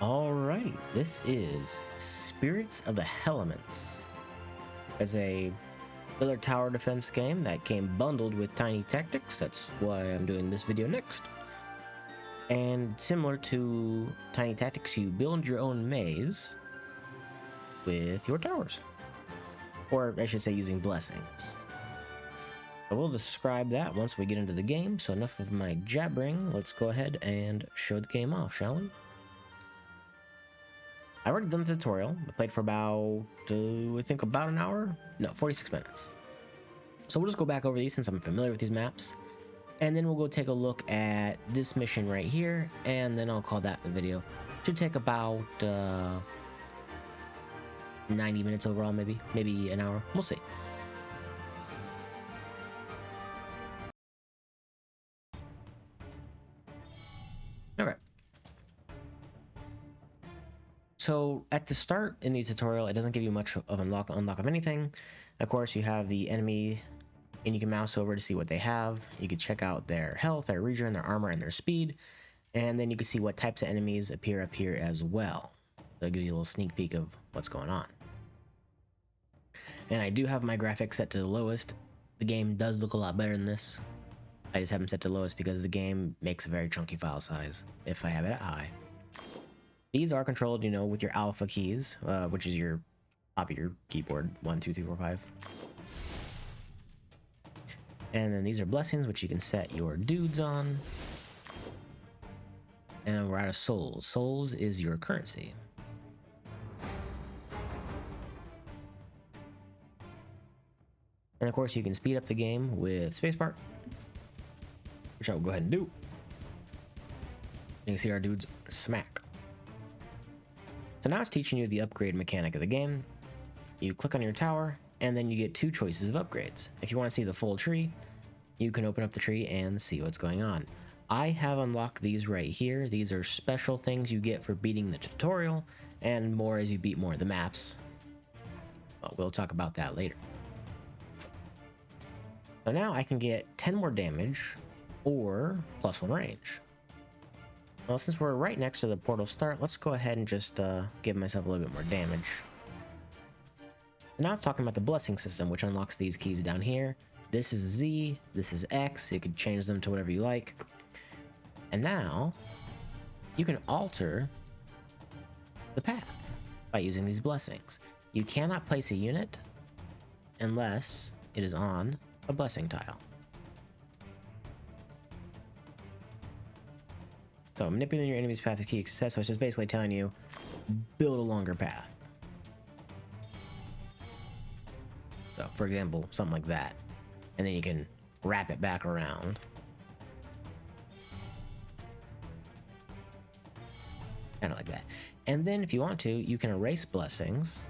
Alrighty, this is Spirits of the Hellements. It's a filler tower defense game that came bundled with Tiny Tactics. That's why I'm doing this video next. And similar to Tiny Tactics, you build your own maze with your towers. Or I should say using blessings. So we'll describe that once we get into the game. So enough of my jabbering. Let's go ahead and show the game off, shall we? I already done the tutorial. I played for about, I think about an hour? No, 46 minutes. So we'll just go back over these since I'm familiar with these maps. And then we'll go take a look at this mission right here, and then I'll call that the video. Should take about 90 minutes overall, maybe an hour. We'll see. Okay. So at the start in the tutorial, it doesn't give you much of unlock of anything. Of course, you have the enemy, and you can mouse over to see what they have. You can check out their health, their regen, their armor, and their speed. And then you can see what types of enemies appear up here as well. So it gives you a little sneak peek of what's going on. And I do have my graphics set to the lowest. The game does look a lot better than this. I just have them set to lowest because the game makes a very chunky file size if I have it at high. These are controlled, you know, with your alpha keys, which is your top of your keyboard, 1, 2, 3, 4, 5. And then these are blessings, which you can set your dudes on. And we're out of souls. Souls is your currency. And of course, you can speed up the game with spacebar, which I will go ahead and do. You can see our dudes smack. So now it's teaching you the upgrade mechanic of the game. You click on your tower, and then you get two choices of upgrades. If you want to see the full tree, you can open up the tree and see what's going on. I have unlocked these right here. These are special things you get for beating the tutorial, and more as you beat more of the maps. But we'll talk about that later. So now I can get 10 more damage, or +1 range. Well, since we're right next to the portal start, let's go ahead and just give myself a little bit more damage. Now it's talking about the blessing system, which unlocks these keys down here. This is Z, this is X. You can change them to whatever you like. And now you can alter the path by using these blessings. You cannot place a unit unless it is on a blessing tile. So manipulating your enemy's path is key to success. So it's just basically telling you, build a longer path. So for example, something like that. And then you can wrap it back around. Kind of like that. And then if you want to, you can erase blessings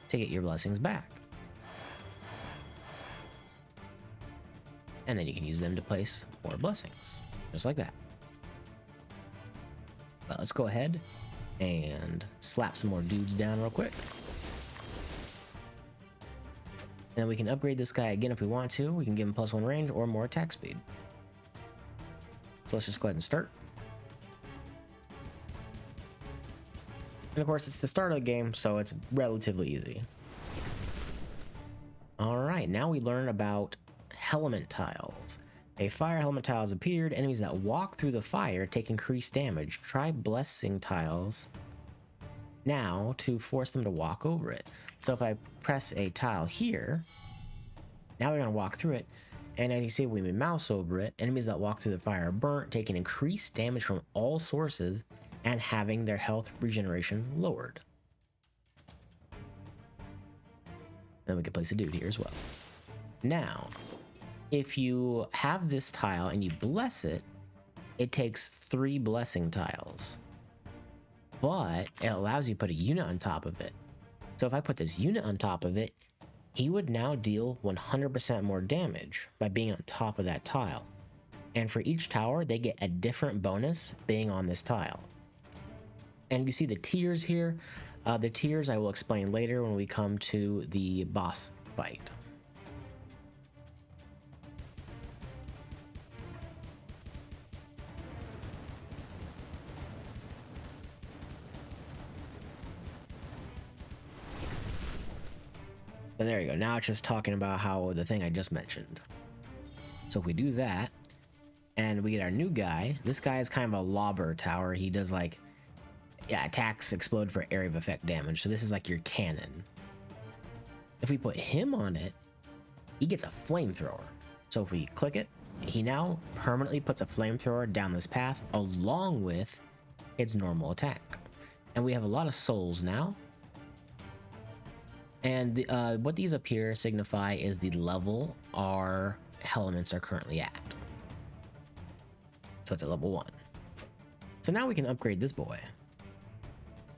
to get your blessings back. And then you can use them to place more blessings. Just like that. But let's go ahead and slap some more dudes down real quick. And then we can upgrade this guy again if we want to. We can give him +1 range or more attack speed. So let's just go ahead and start. And of course, it's the start of the game, so it's relatively easy. Alright, now we learn about Hellement tiles. A fire element tile has appeared. Enemies that walk through the fire take increased damage. Try blessing tiles now to force them to walk over it. So if I press a tile here, now we're going to walk through it. And as you see, when we mouse over it, enemies that walk through the fire are burnt, taking increased damage from all sources, and having their health regeneration lowered. Then we can place a dude here as well. Now, if you have this tile and you bless it, it takes 3 blessing tiles. But it allows you to put a unit on top of it. So if I put this unit on top of it, he would now deal 100% more damage by being on top of that tile. And for each tower, they get a different bonus being on this tile. And you see the tiers here. The tiers I will explain later when we come to the boss fight. So there you go. Now it's just talking about how the thing I just mentioned. So if we do that, and we get our new guy, this guy is kind of a lobber tower. He does like, yeah, attacks explode for area of effect damage. So this is like your cannon. If we put him on it, he gets a flamethrower. So if we click it, he now permanently puts a flamethrower down this path along with its normal attack. And we have a lot of souls now. And what these up here signify is the level our Hellements are currently at. So it's at level 1. So now we can upgrade this boy.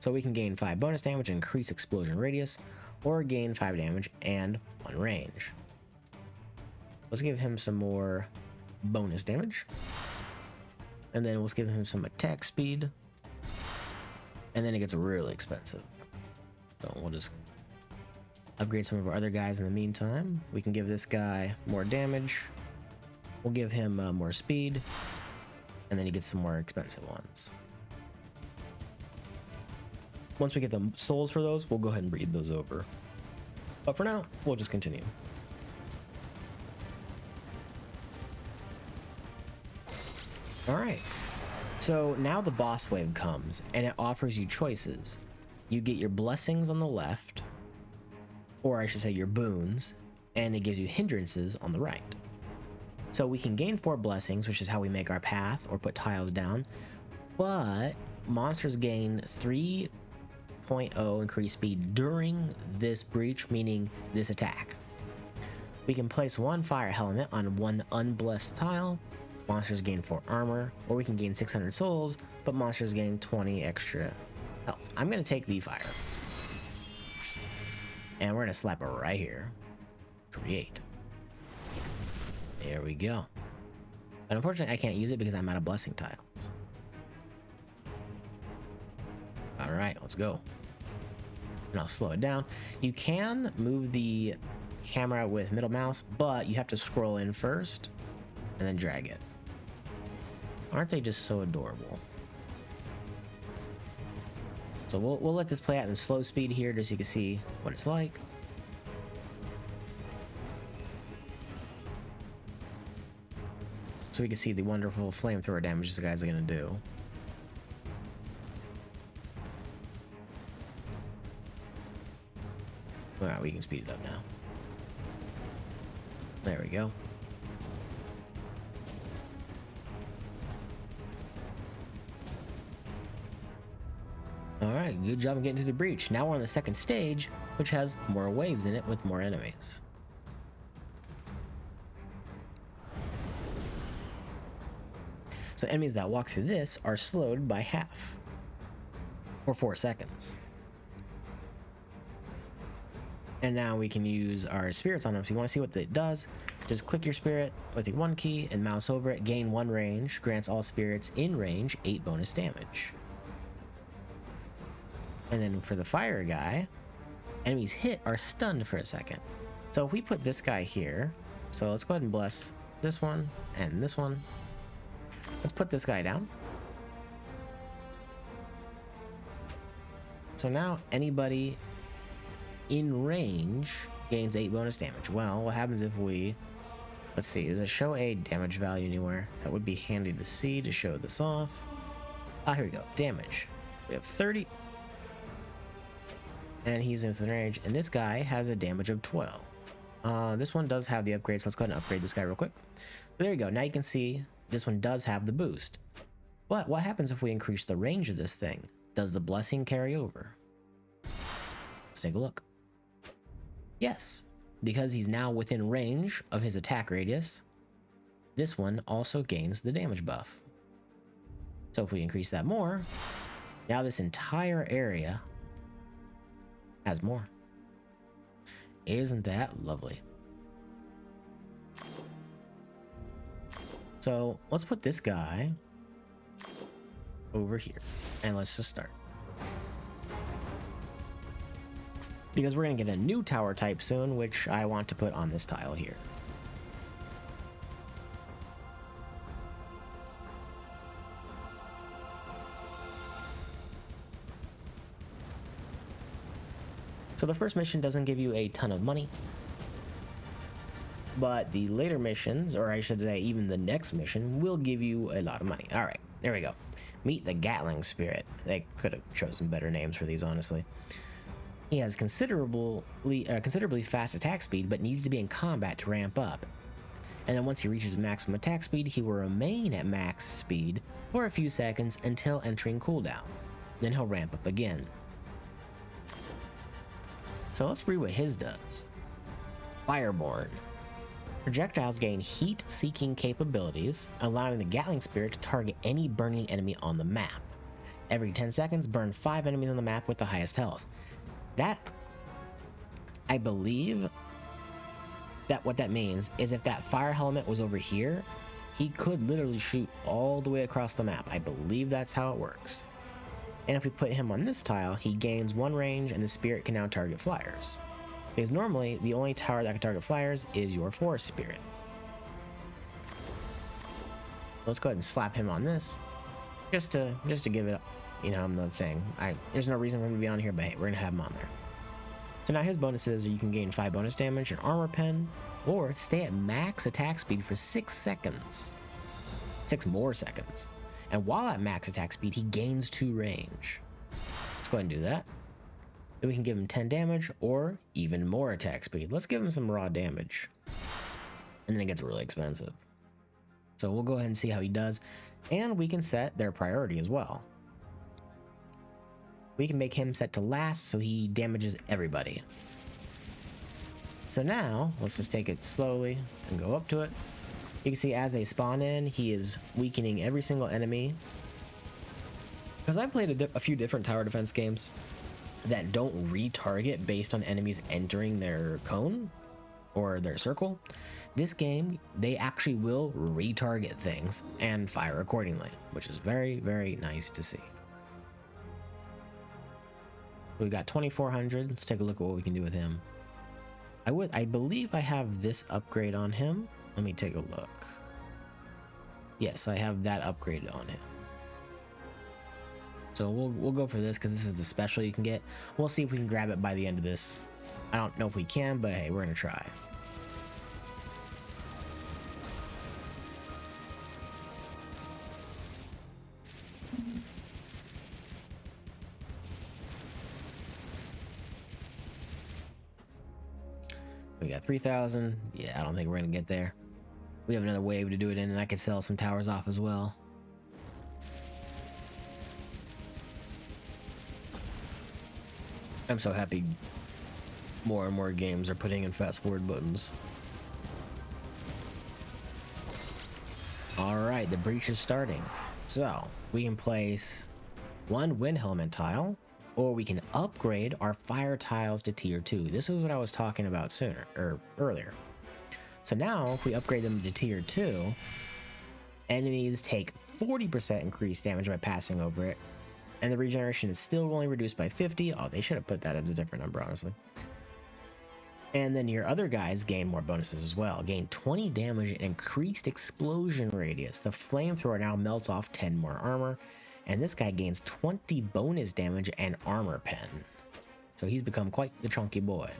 So we can gain 5 bonus damage and increase explosion radius, or gain 5 damage and 1 range. Let's give him some more bonus damage. And then let's give him some attack speed. And then it gets really expensive. So we'll just upgrade some of our other guys in the meantime. We can give this guy more damage. We'll give him more speed. And then he gets some more expensive ones. Once we get the souls for those, we'll go ahead and breed those over. But for now, we'll just continue. Alright, so now the boss wave comes, and it offers you choices. You get your blessings on the left, or I should say your boons, and it gives you hindrances on the right. So we can gain 4 blessings, which is how we make our path or put tiles down, but monsters gain 3.0 increased speed during this breach, meaning this attack. We can place 1 fire element on 1 unblessed tile. Monsters gain 4 armor, or we can gain 600 souls, but monsters gain 20 extra health. I'm going to take the fire. And we're going to slap it right here. Create. There we go. But unfortunately, I can't use it because I'm out of blessing tiles. Alright, let's go. And I'll slow it down. You can move the camera with middle mouse, but you have to scroll in first and then drag it. Aren't they just so adorable? So we'll let this play out in slow speed here just so you can see what it's like. So we can see the wonderful flamethrower damage this guy's gonna do. Alright, we can speed it up now. There we go. Alright, good job of getting to the breach. Now we're on the second stage, which has more waves in it with more enemies. So enemies that walk through this are slowed by half, or 4 seconds. And now we can use our spirits on them. So you want to see what it does, just click your spirit with the 1 key and mouse over it. Gain 1 range, grants all spirits in range 8 bonus damage. And then for the fire guy, enemies hit are stunned for a second. So if we put this guy here, so let's go ahead and bless this one and this one. Let's put this guy down. So now anybody in range gains 8 bonus damage. Well, what happens if we, let's see, does it show a damage value anywhere? That would be handy to see to show this off. Ah, here we go, damage. We have 30. And he's in range, and this guy has a damage of 12. This one does have the upgrade, so let's go ahead and upgrade this guy real quick. So there you go, now you can see this one does have the boost. But what happens if we increase the range of this thing? Does the blessing carry over? Let's take a look. Yes, because he's now within range of his attack radius, this one also gains the damage buff. So if we increase that more, now this entire area has more. Isn't that lovely? So let's put this guy over here and let's just start. Because we're going to get a new tower type soon, which I want to put on this tile here. So the first mission doesn't give you a ton of money, but the later missions, or I should say even the next mission, will give you a lot of money. All right, there we go. Meet the Gatling Spirit. They could have chosen better names for these, honestly. He has considerably fast attack speed, but needs to be in combat to ramp up. And then once he reaches maximum attack speed, he will remain at max speed for a few seconds until entering cooldown. Then he'll ramp up again. So let's read what his does. Fireborn. Projectiles gain heat-seeking capabilities, allowing the Gatling Spirit to target any burning enemy on the map. Every 10 seconds, burn 5 enemies on the map with the highest health. That, I believe, that what that means is if that fire element was over here, he could literally shoot all the way across the map. I believe that's how it works. And if we put him on this tile, he gains 1 range and the spirit can now target flyers. Because normally, the only tower that can target flyers is your forest spirit. Let's go ahead and slap him on this. Just to give it, you know, the thing. There's no reason for him to be on here, but hey, we're gonna have him on there. So now his bonuses are you can gain 5 bonus damage and armor pen, or stay at max attack speed for 6 seconds. 6 more seconds. And while at max attack speed, he gains 2 range. Let's go ahead and do that. Then we can give him 10 damage or even more attack speed. Let's give him some raw damage. And then it gets really expensive. So we'll go ahead and see how he does. And we can set their priority as well. We can make him set to last so he damages everybody. So now, let's just take it slowly and go up to it. You can see as they spawn in, he is weakening every single enemy. Because I've played a few different tower defense games that don't retarget based on enemies entering their cone or their circle. This game, they actually will retarget things and fire accordingly, which is very, very nice to see. We got 2400. Let's take a look at what we can do with him. I believe I have this upgrade on him. Let me take a look. Yes, I have that upgrade on him. So we'll go for this because this is the special you can get. We'll see if we can grab it by the end of this. I don't know if we can, but hey, we're gonna try. We got 3,000. Yeah, I don't think we're gonna get there. We have another wave to do it in, and I could sell some towers off as well. I'm so happy more and more games are putting in fast forward buttons. Alright, the breach is starting. So, we can place 1 wind element tile, or we can upgrade our fire tiles to tier 2. This is what I was talking about earlier. So now, if we upgrade them to tier 2, enemies take 40% increased damage by passing over it, and the regeneration is still only reduced by 50. Oh, they should have put that as a different number, honestly. And then your other guys gain more bonuses as well. Gain 20 damage and increased explosion radius. The flamethrower now melts off 10 more armor. And this guy gains 20 bonus damage and armor pen. So he's become quite the chunky boy.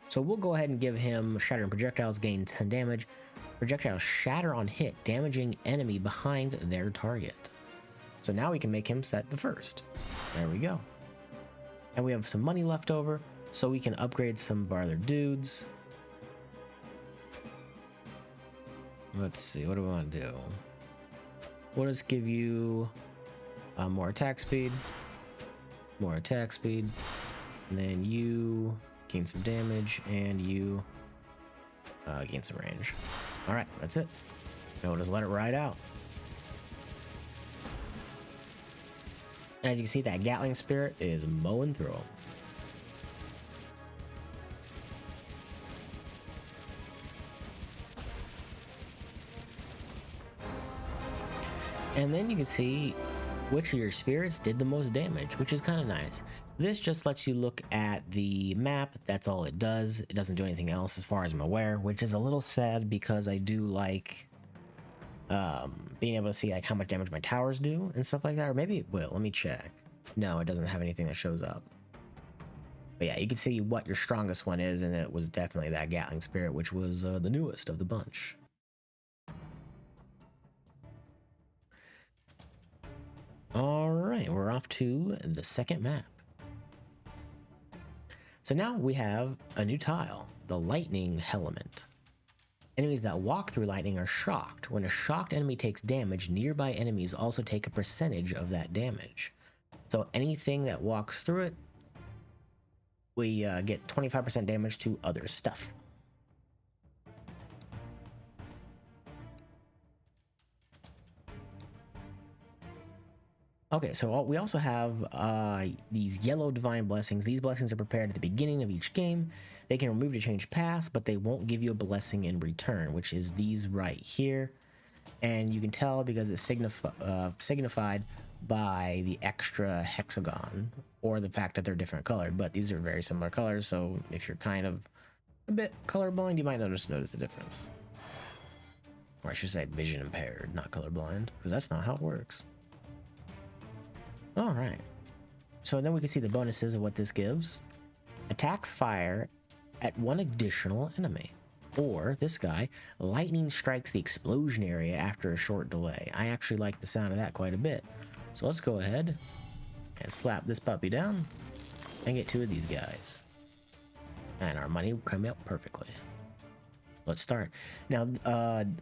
So we'll go ahead and give him Shattering Projectiles, gain 10 damage. Projectiles shatter on hit, damaging enemy behind their target. So now we can make him set the first. There we go. And we have some money left over, so we can upgrade some of our other dudes. Let's see, what do we want to do? We'll just give you more attack speed, and then you gain some damage, and you gain some range. All right, that's it. Now we'll just let it ride out. As you can see, that Gatling Spirit is mowing through them. And then you can see which of your spirits did the most damage, which is kind of nice. This just lets you look at the map. That's all it does. It doesn't do anything else as far as I'm aware, which is a little sad because I do like being able to see like how much damage my towers do and stuff like that. Or maybe it will. Let me check. No, it doesn't have anything that shows up. But yeah, you can see what your strongest one is, and it was definitely that Gatling Spirit, which was the newest of the bunch. All right, we're off to the second map. So now we have a new tile, the Lightning Hellement. Enemies that walk through lightning are shocked. When a shocked enemy takes damage, nearby enemies also take a percentage of that damage. So anything that walks through it, we get 25% damage to other stuff. Okay, so we also have these yellow divine blessings. These blessings are prepared at the beginning of each game. They can remove to change paths, but they won't give you a blessing in return, which is these right here. And you can tell because it's signified by the extra hexagon or the fact that they're different colored, but these are very similar colors. So if you're kind of a bit colorblind, you might notice the difference. Or I should say vision impaired, not colorblind, because that's not how it works. All right, so then we can see the bonuses of what this gives. Attacks fire at one additional enemy. Or this guy, lightning strikes the explosion area after a short delay. I actually like the sound of that quite a bit. So let's go ahead and slap this puppy down and get 2 of these guys. And our money will come out perfectly. Let's start. Now,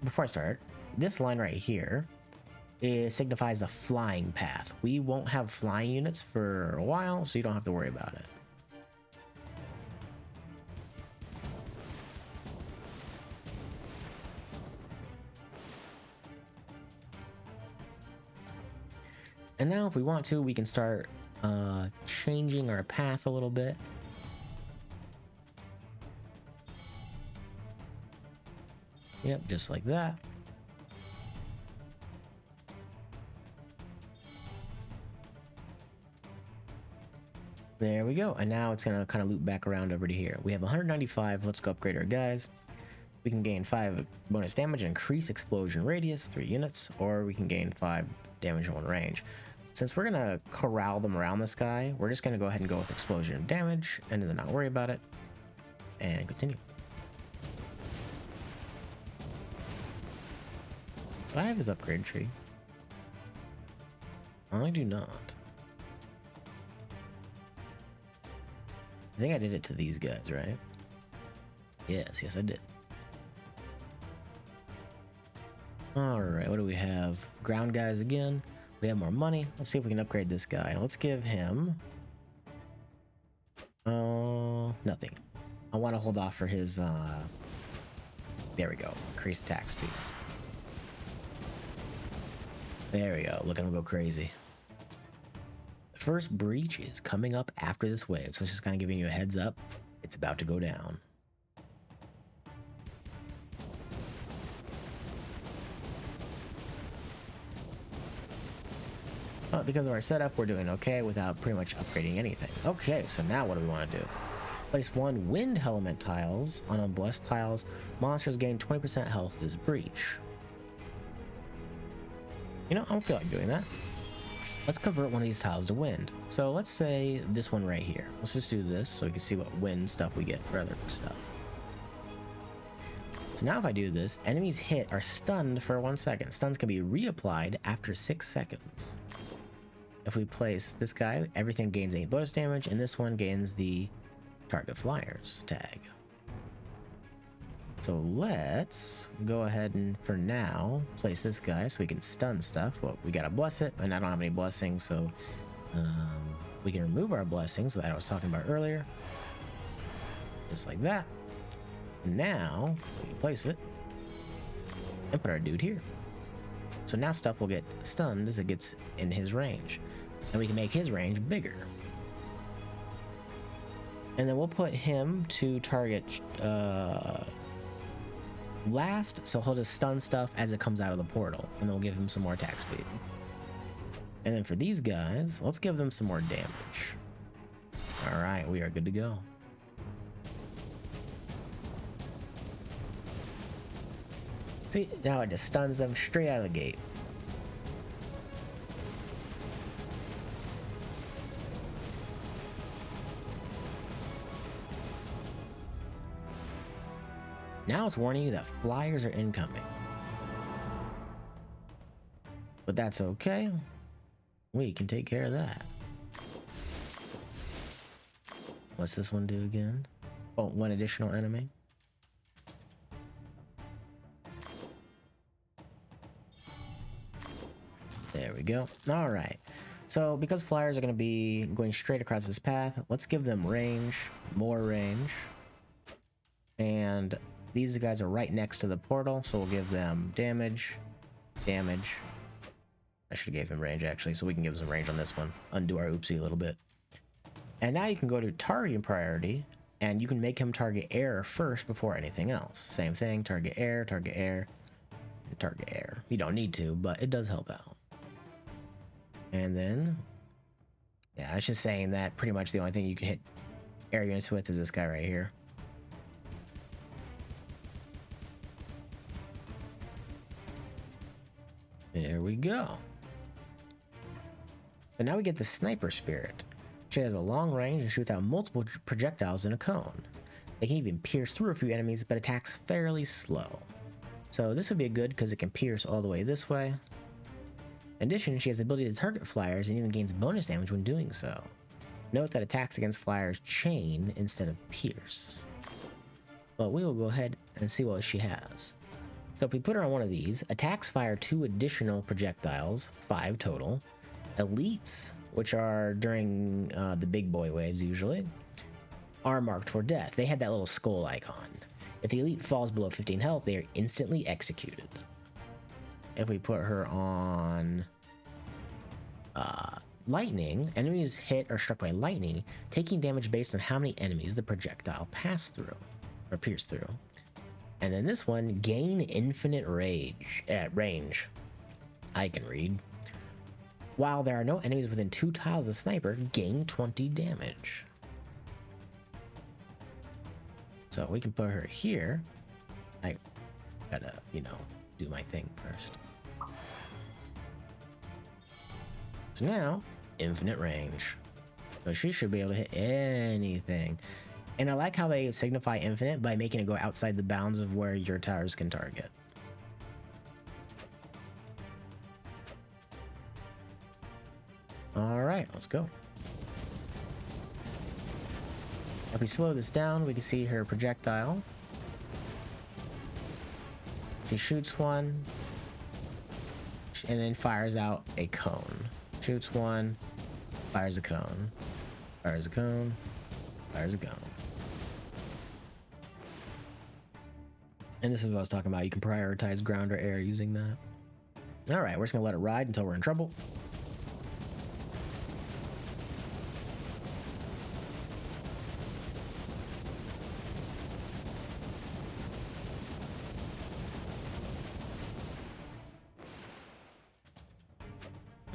before I start, this line right here, it signifies the flying path. We won't have flying units for a while, so you don't have to worry about it. And now if we want to, we can start changing our path a little bit. Yep, just like that. There we go. And now it's going to kind of loop back around over to here. We have 195. Let's go upgrade our guys. We can gain 5 bonus damage and increase explosion radius, 3 units, or we can gain 5 damage on range. Since we're going to corral them around this guy, we're just going to go ahead and go with explosion damage and then not worry about it. And continue. Do I have his upgrade tree? I do not. I think I did it to these guys, right? Yes, I did. Alright, what do we have? Ground guys again. We have more money. Let's see if we can upgrade this guy. Let's give him... nothing. I want to hold off for his, there we go. Increased attack speed. There we go. Look at him go crazy. The first breach is coming up after this wave, so it's just kind of giving you a heads up. It's about to go down. But because of our setup, we're doing okay without pretty much upgrading anything. Okay, so now what do we want to do? Place 1 wind element tiles on unblessed tiles. Monsters gain 20% health this breach. You know, I don't feel like doing that. Let's convert one of these tiles to wind. So let's say this one right here. Let's just do this so we can see what wind stuff we get for other stuff. So now if I do this, enemies hit are stunned for 1 second. Stuns can be reapplied after 6 seconds. If we place this guy, everything gains 8 bonus damage, and this one gains the target flyers tag. So let's go ahead and, for now, place this guy so we can stun stuff. Well, we gotta bless it, and I don't have any blessings, so we can remove our blessings that I was talking about earlier. Just like that. And now, we can place it and put our dude here. So now stuff will get stunned as it gets in his range. And we can make his range bigger. And then we'll put him to target last, so he'll just stun stuff as it comes out of the portal, and we'll give him some more attack speed. And then for these guys, let's give them some more damage. Alright, we are good to go. See, now it just stuns them straight out of the gate. Now it's warning you that flyers are incoming. But that's okay. We can take care of that. What's this one do again? Oh, one additional enemy. There we go. All right. So because flyers are going to be going straight across this path, let's give them range, more range. And these guys are right next to the portal, so we'll give them damage, damage. I should have gave him range actually, so we can give him some range on this one. Undo our oopsie a little bit. And now you can go to target priority, and you can make him target air first before anything else. Same thing, target air, and target air. You don't need to, but it does help out. And then, yeah, I was just saying that pretty much the only thing you can hit air units with is this guy right here. There we go. But now we get the Sniper Spirit. She has a long range and shoots out multiple projectiles in a cone. They can even pierce through a few enemies, but attacks fairly slow. So this would be good because it can pierce all the way this way. In addition, she has the ability to target flyers and even gains bonus damage when doing so. Note that attacks against flyers chain instead of pierce. But we will go ahead and see what she has. So if we put her on one of these, attacks fire 2 additional projectiles, 5 total. Elites, which are during the big boy waves usually, are marked for death. They have that little skull icon. If the elite falls below 15 health, they are instantly executed. If we put her on lightning, enemies hit or struck by lightning, taking damage based on how many enemies the projectile passed through or pierced through. And then this one, gain infinite range. I can read. While there are no enemies within 2 tiles of sniper, gain 20 damage. So we can put her here. I gotta, do my thing first. So now, infinite range. So she should be able to hit anything. And I like how they signify infinite by making it go outside the bounds of where your towers can target. All right, let's go. If we slow this down, we can see her projectile. She shoots one, and then fires out a cone. Shoots one, fires a cone, fires a cone, fires a cone. And this is what I was talking about. You can prioritize ground or air using that. All right, we're just gonna let it ride until we're in trouble.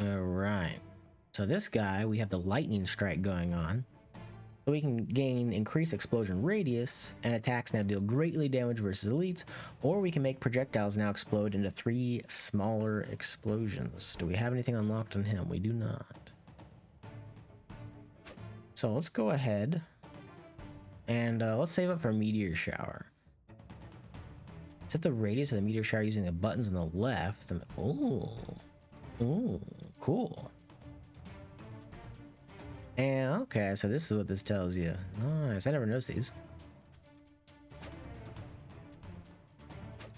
All right. So this guy, we have the lightning strike going on. So we can gain increased explosion radius, and attacks now deal greatly damage versus elites, or we can make projectiles now explode into 3 smaller explosions. Do we have anything unlocked on him? We do not. So let's go ahead and let's save up for meteor shower. Set the radius of the meteor shower using the buttons on the left. Ooh, cool. And okay, so this is what this tells you. Nice, I never noticed these.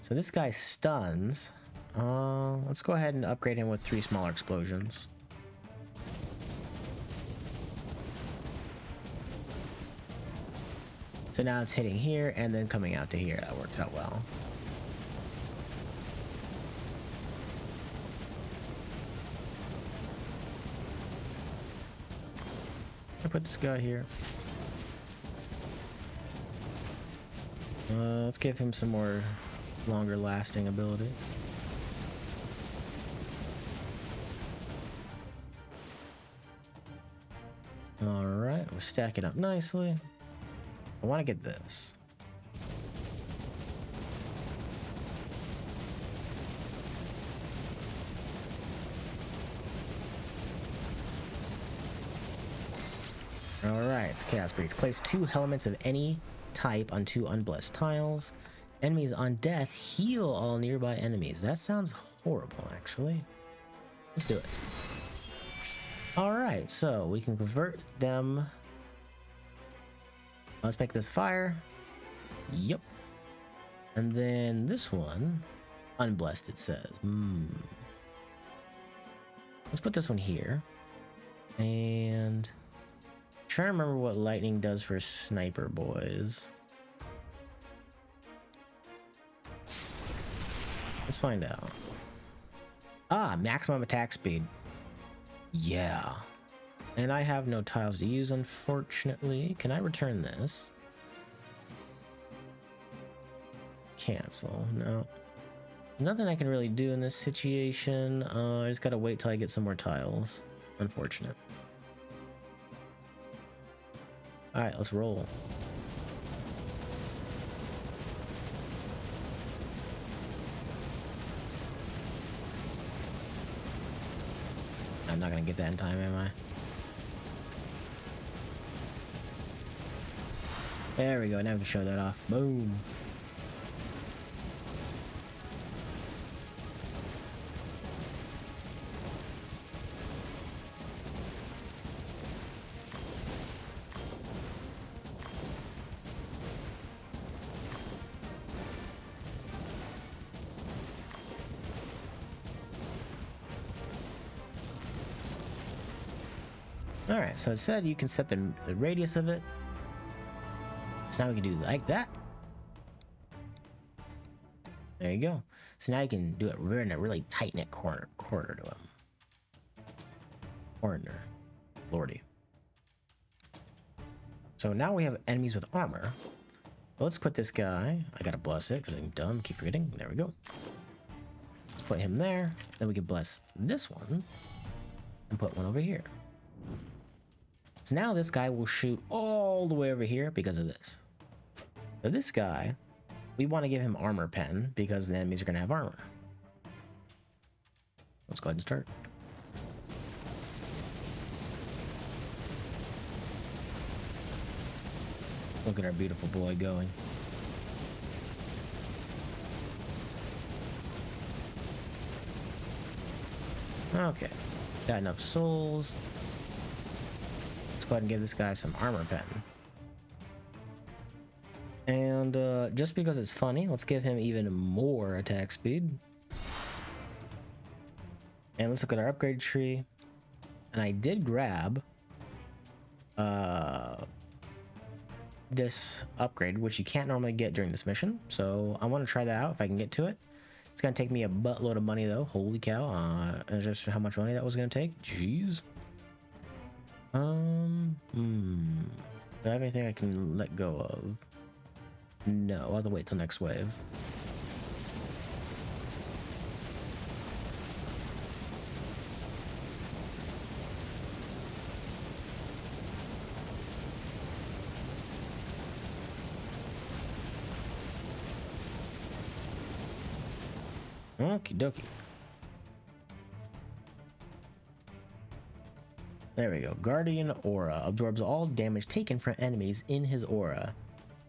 So this guy stuns. Let's go ahead and upgrade him with 3 smaller explosions. So now it's hitting here and then coming out to here. That works out well. I put this guy here. Let's give him some more longer lasting ability. All right, we're stacking up nicely. I want to get this. Alright, Chaos Breach. Place 2 Hellements of any type on 2 unblessed tiles. Enemies on death heal all nearby enemies. That sounds horrible, actually. Let's do it. Alright, so we can convert them. Let's make this fire. Yep. And then this one, unblessed it says. Let's put this one here. And trying to remember what lightning does for sniper boys. Let's find out. Ah, maximum attack speed. Yeah. And I have no tiles to use, unfortunately. Can I return this? Cancel. No. Nothing I can really do in this situation. I just gotta wait till I get some more tiles. Unfortunate. Alright, let's roll. I'm not gonna get that in time, am I? There we go, now we can show that off. Boom. Alright, so it said you can set the radius of it. So now we can do like that. There you go. So now you can do it in a really tight-knit corner to him. Corner. Lordy. So now we have enemies with armor. Well, let's quit this guy. I gotta bless it because I'm dumb. Keep forgetting. There we go. Let's put him there. Then we can bless this one. And put one over here. So now this guy will shoot all the way over here because of this. So this guy, we want to give him armor pen because the enemies are going to have armor. Let's go ahead and start. Look at our beautiful boy going. Okay, got enough souls. Go ahead and give this guy some armor pen. And just because it's funny, let's give him even more attack speed. And let's look at our upgrade tree. And I did grab this upgrade, which you can't normally get during this mission. So I want to try that out if I can get to it. It's going to take me a buttload of money though. Holy cow. And just how much money that was going to take. Jeez. Do I have anything I can let go of? No, I'll have to wait till next wave. Okie dokie. There we go. Guardian Aura absorbs all damage taken from enemies in his aura.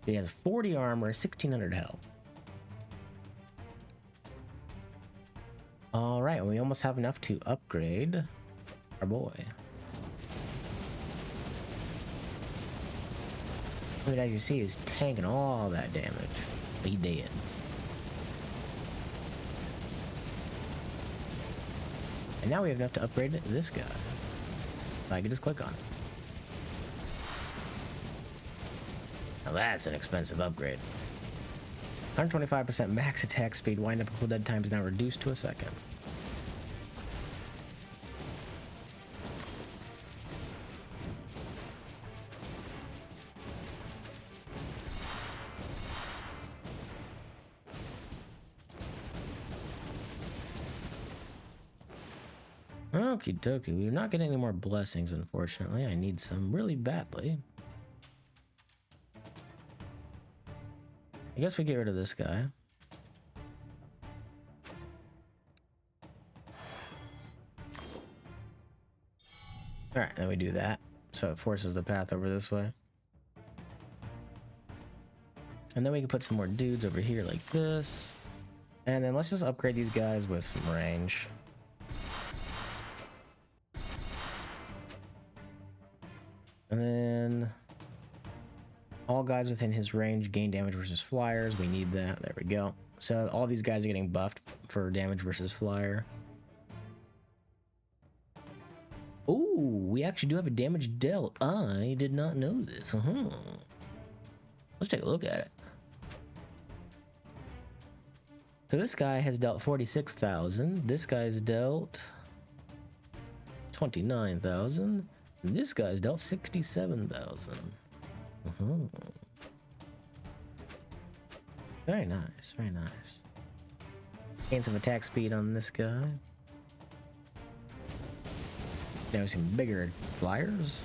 He has 40 armor, 1600 health. Alright, we almost have enough to upgrade our boy. I mean, as you see, he's tanking all that damage. But he dead. And now we have enough to upgrade this guy. I can just click on it. Now that's an expensive upgrade. 125% max attack speed, wind up cool dead time is now reduced to a second. Okie dokie, we're not getting any more blessings, unfortunately. I need some really badly. I guess we get rid of this guy. Alright, then we do that. So it forces the path over this way. And then we can put some more dudes over here like this. And then let's just upgrade these guys with some range. And then all guys within his range gain damage versus flyers. We need that. There we go. So all these guys are getting buffed for damage versus flyer. Ooh, we actually do have a damage dealt. I did not know this. Let's take a look at it. So this guy has dealt 46,000. This guy's dealt 29,000. This guy's dealt 67,000. Very nice, very nice. Gain some attack speed on this guy. Now some bigger flyers.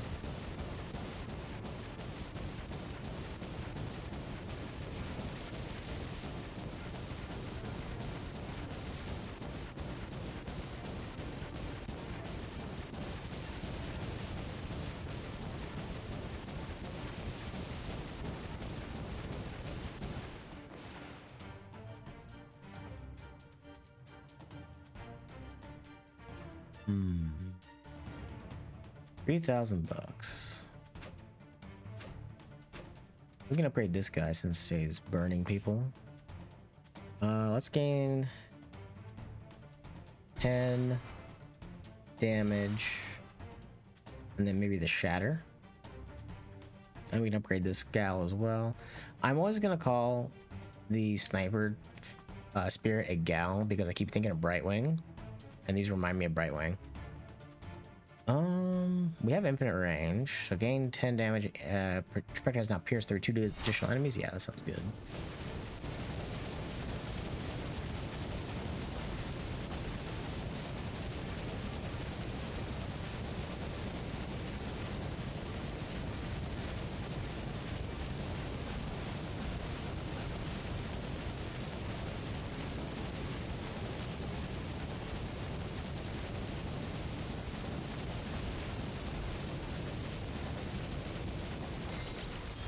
$3,000. We can upgrade this guy since he's burning people. Let's gain 10 damage, and then maybe the shatter. And we can upgrade this gal as well. I'm always gonna call the sniper spirit a gal because I keep thinking of Brightwing, and these remind me of Brightwing. We have infinite range, so gain 10 damage. Projectile has now pierced through 2 additional enemies. Yeah, that sounds good.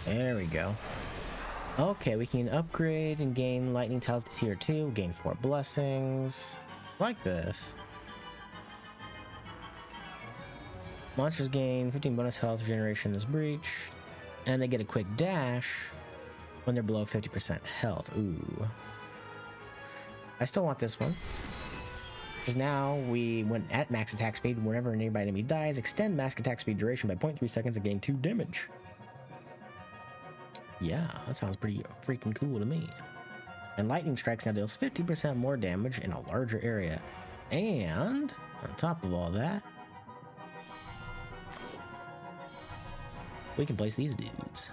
There we go. Okay, we can upgrade and gain lightning tiles to tier 2, gain 4 blessings. Like this. Monsters gain 15 bonus health regeneration in this breach, and they get a quick dash when they're below 50% health. Ooh. I still want this one. Because now we went at max attack speed whenever a nearby enemy dies, extend max attack speed duration by 0.3 seconds and gain 2 damage. Yeah, that sounds pretty freaking cool to me. And lightning strikes now deals 50% more damage in a larger area. And on top of all that, we can place these dudes.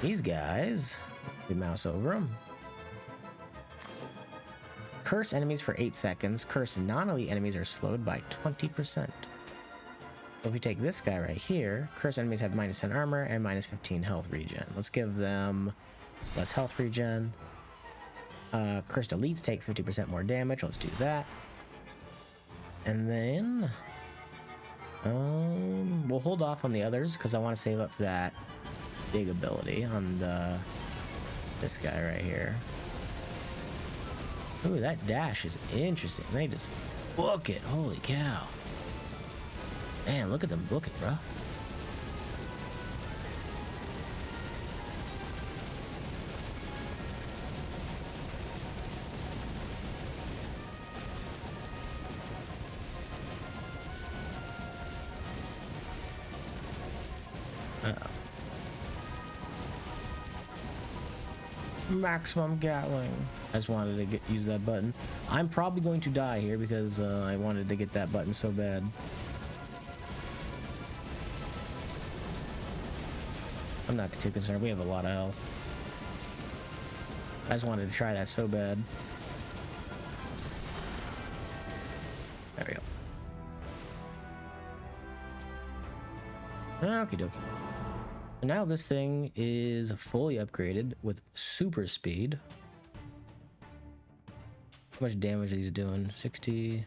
These guys, we mouse over them. Curse enemies for 8 seconds. Cursed non-elite enemies are slowed by 20%. If we take this guy right here, cursed enemies have minus 10 armor and minus 15 health regen. Let's give them less health regen. Cursed elites take 50% more damage. Let's do that. And then we'll hold off on the others because I want to save up for that big ability on this guy right here. Ooh, that dash is interesting. They just book it. Holy cow. Man, look at them book it, bro. Uh-oh. Maximum Gatling. I just wanted to use that button. I'm probably going to die here because I wanted to get that button so bad. I'm not too concerned. We have a lot of health. I just wanted to try that so bad. There we go. Okie dokie. Now this thing is fully upgraded with super speed. How much damage is he doing? 60.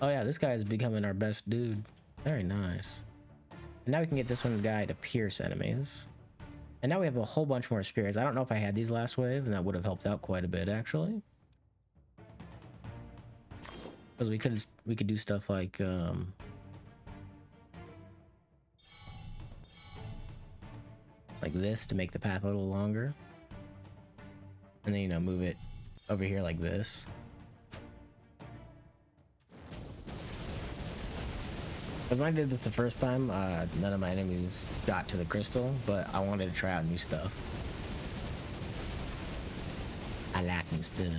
Oh yeah, this guy is becoming our best dude. Very nice. And now we can get this one guy to pierce enemies. And now we have a whole bunch more spirits. I don't know if I had these last wave, and that would have helped out quite a bit, actually. Because we could do stuff like this to make the path a little longer. And then, you know, move it over here like this. Because when I did this the first time, none of my enemies got to the crystal, but I wanted to try out new stuff. I like new stuff.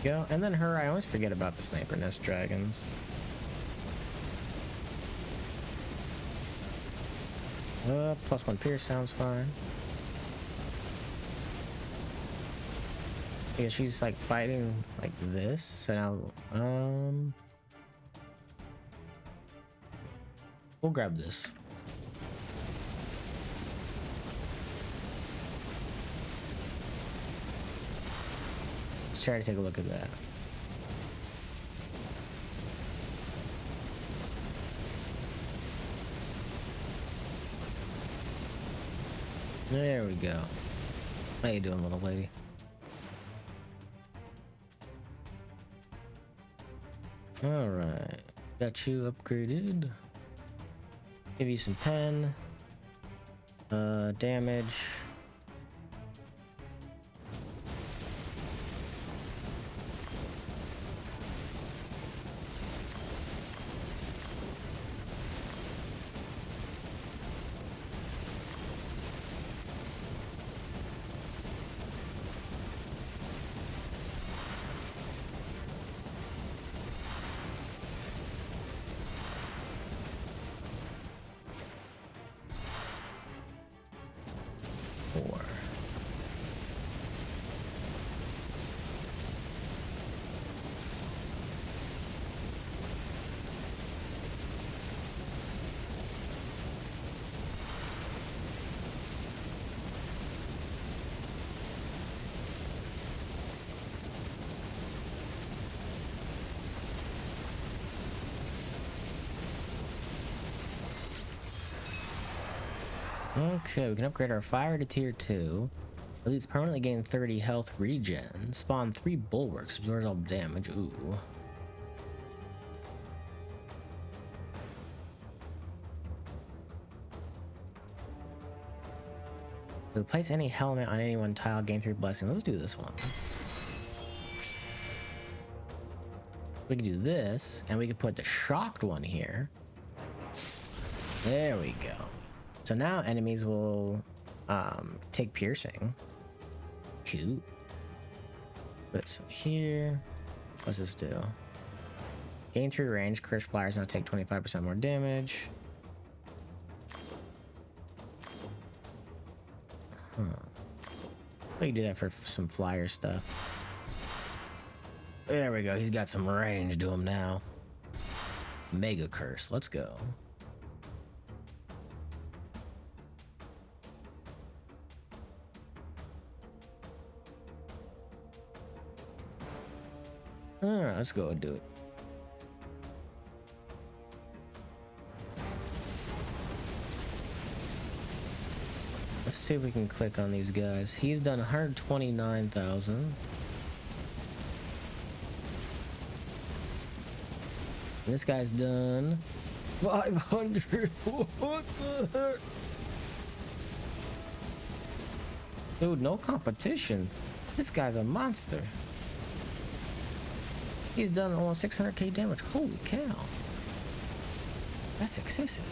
Go. And then her, I always forget about the sniper nest dragons. +1 pierce sounds fine. Yeah, she's like fighting like this, so now we'll grab this. Try to take a look at that. There we go. How you doing, little lady? All right, got you upgraded. Give you some pen. Damage. Okay, we can upgrade our fire to tier 2. Elites permanently gain 30 health regen. Spawn 3 bulwarks, absorbs all damage. Ooh. Replace any helmet on any one tile, gain 3 blessing. Let's do this one. We can do this, and we can put the shocked one here. There we go. So now enemies will take piercing. Cute. Put some here. What's this do? Gain 3 range. Cursed flyers now take 25% more damage. Huh. We can do that for some flyer stuff. There we go. He's got some range to him now. Mega curse. Let's go. Alright, let's go and do it. Let's see if we can click on these guys. He's done 129,000. This guy's done 500. What the heck? Dude, no competition. This guy's a monster. He's done almost 600k damage. Holy cow. That's excessive.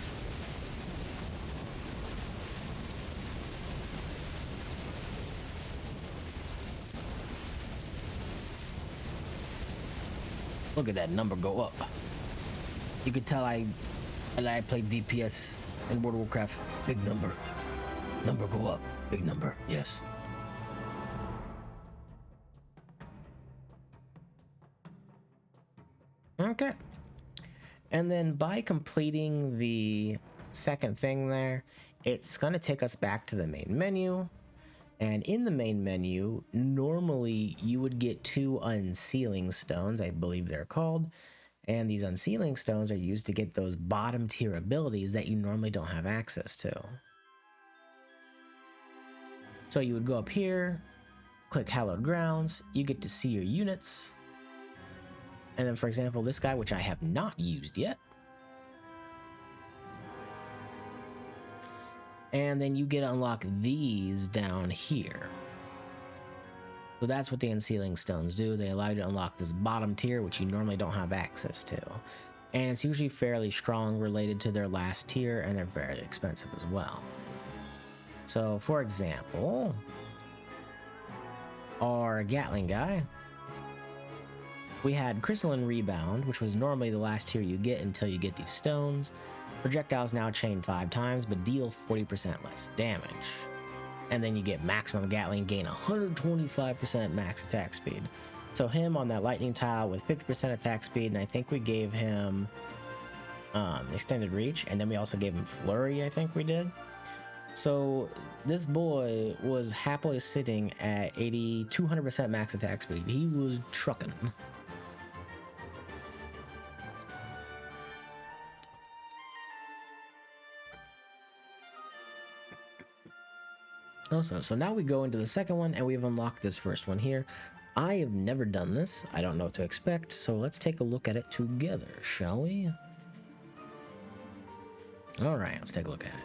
Look at that number go up. You could tell I played DPS in World of Warcraft. Big number. Number go up. Big number. Yes. Okay. And then by completing the second thing there, it's going to take us back to the main menu. And in the main menu, normally you would get 2 unsealing stones, I believe they're called. And these unsealing stones are used to get those bottom tier abilities that you normally don't have access to. So you would go up here, click Hallowed Grounds, you get to see your units. And then for example, this guy, which I have not used yet. And then you get to unlock these down here. So that's what the unsealing stones do. They allow you to unlock this bottom tier, which you normally don't have access to. And it's usually fairly strong related to their last tier, and they're very expensive as well. So for example, our Gatling guy, we had Crystalline Rebound, which was normally the last tier you get until you get these stones. Projectiles now chain 5 times, but deal 40% less damage. And then you get maximum Gatling, gain 125% max attack speed. So him on that lightning tile with 50% attack speed, and I think we gave him extended reach, and then we also gave him flurry, I think we did. So this boy was happily sitting at 200% max attack speed. He was trucking. Also, so now we go into the second one, and we have unlocked this first one here. I have never done this. I don't know what to expect, so let's take a look at it together, shall we? All right, let's take a look at it.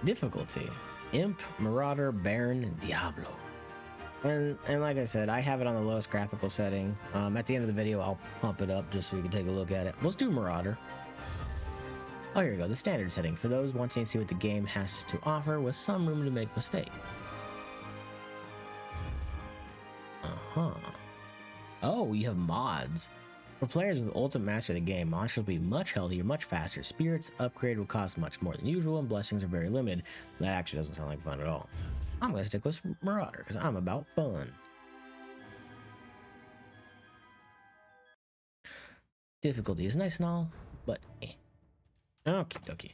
Difficulty: Imp, Marauder, Baron, Diablo. And like I said, I have it on the lowest graphical setting. At the end of the video, I'll pump it up just so we can take a look at it. Let's do Marauder. Oh, here we go, the standard setting, for those wanting to see what the game has to offer with some room to make mistakes. Oh, you have mods. For players with Ultimate Master of the game, monsters will be much healthier, much faster. Spirits upgrade will cost much more than usual, and blessings are very limited. That actually doesn't sound like fun at all. I'm going to stick with Marauder, because I'm about fun. Difficulty is nice and all, but eh. Okie dokie.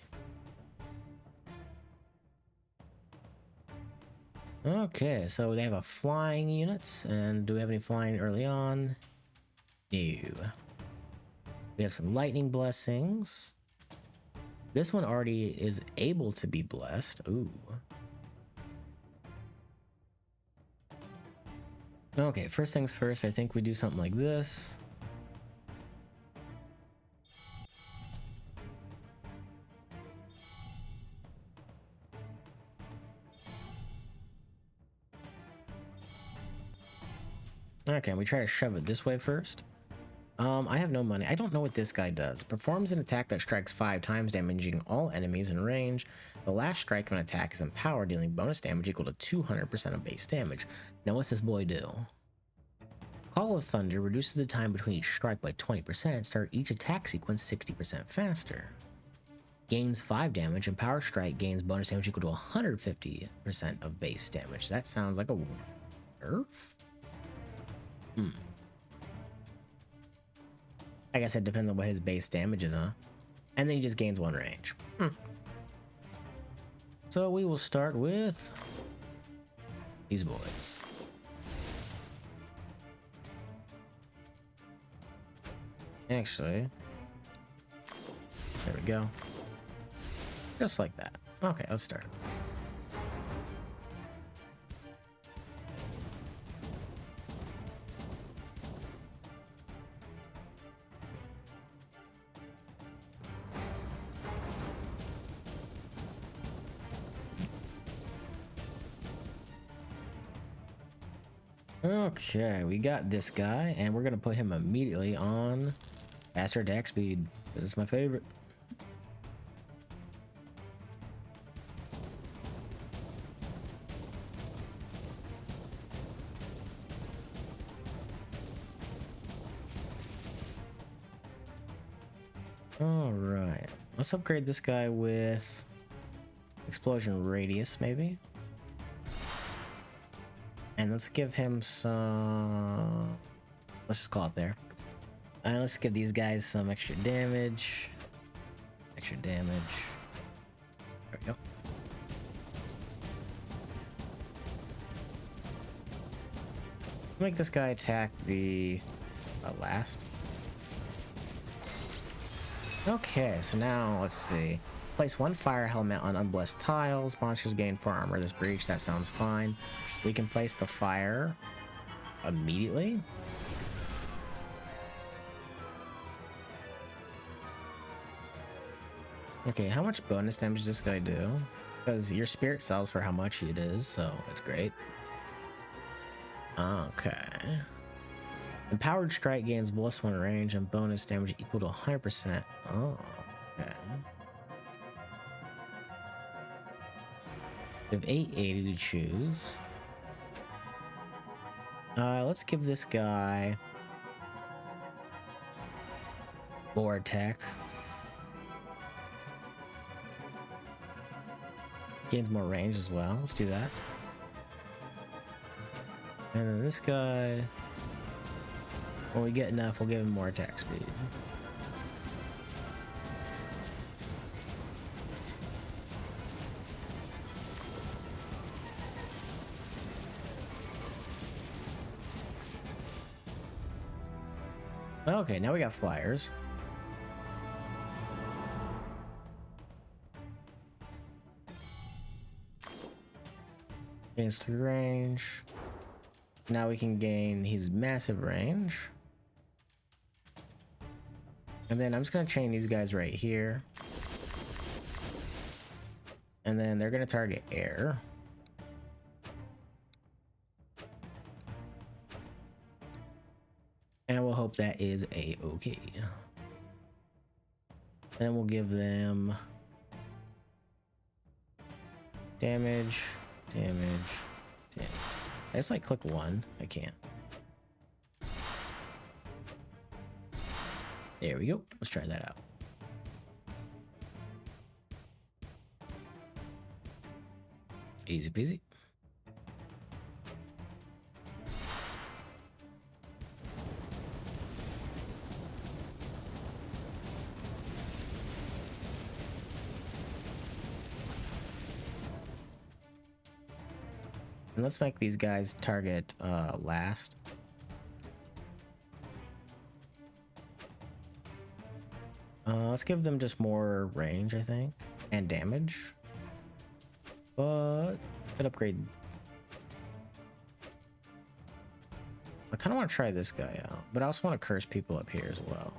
Okay, so they have a flying units, and do we have any flying early on? No. We have some lightning blessings. This one already is able to be blessed. Ooh. Okay, first things first, I think we do something like this. Okay, we try to shove it this way first. I have no money. I don't know what this guy does. Performs an attack that strikes 5 times, damaging all enemies in range. The last strike of an attack is empowered, dealing bonus damage equal to 200% of base damage. Now what's this boy do? Call of Thunder reduces the time between each strike by 20%, start each attack sequence 60% faster. Gains 5 damage, and Power Strike gains bonus damage equal to 150% of base damage. That sounds like a nerf? I guess it depends on what his base damage is, huh? And then he just gains 1 range. So we will start with these boys. Actually, there we go. Just like that. Okay, let's start. Okay, we got this guy, and we're gonna put him immediately on faster attack speed. This is my favorite. All right, let's upgrade this guy with explosion radius, maybe. And let's give him some... Let's just call it there. And let's give these guys some extra damage. Extra damage. There we go. Make this guy attack the last. Okay, so now let's see. Place one fire helmet on unblessed tiles. Monsters gain 4 armor this breach. That sounds fine. We can place the fire immediately. Okay, how much bonus damage does this guy do? Because your spirit sells for how much it is, so that's great. Okay. Empowered strike gains +1 range and bonus damage equal to 100%. Oh, okay. We have 880 to choose. Let's give this guy more attack. Gains more range as well. Let's do that. And then this guy, when we get enough, we'll give him more attack speed. Okay, now we got flyers. Gains 3 range. Now we can gain his massive range. And then I'm just gonna chain these guys right here. And then they're gonna target air. And we'll hope that is a-okay. Then we'll give them damage, damage, damage. I just like click 1. I can't. There we go. Let's try that out. Easy peasy. And let's make these guys target last. Let's give them just more range, I think, and damage. But I could upgrade. I kind of want to try this guy out, but I also want to curse people up here as well.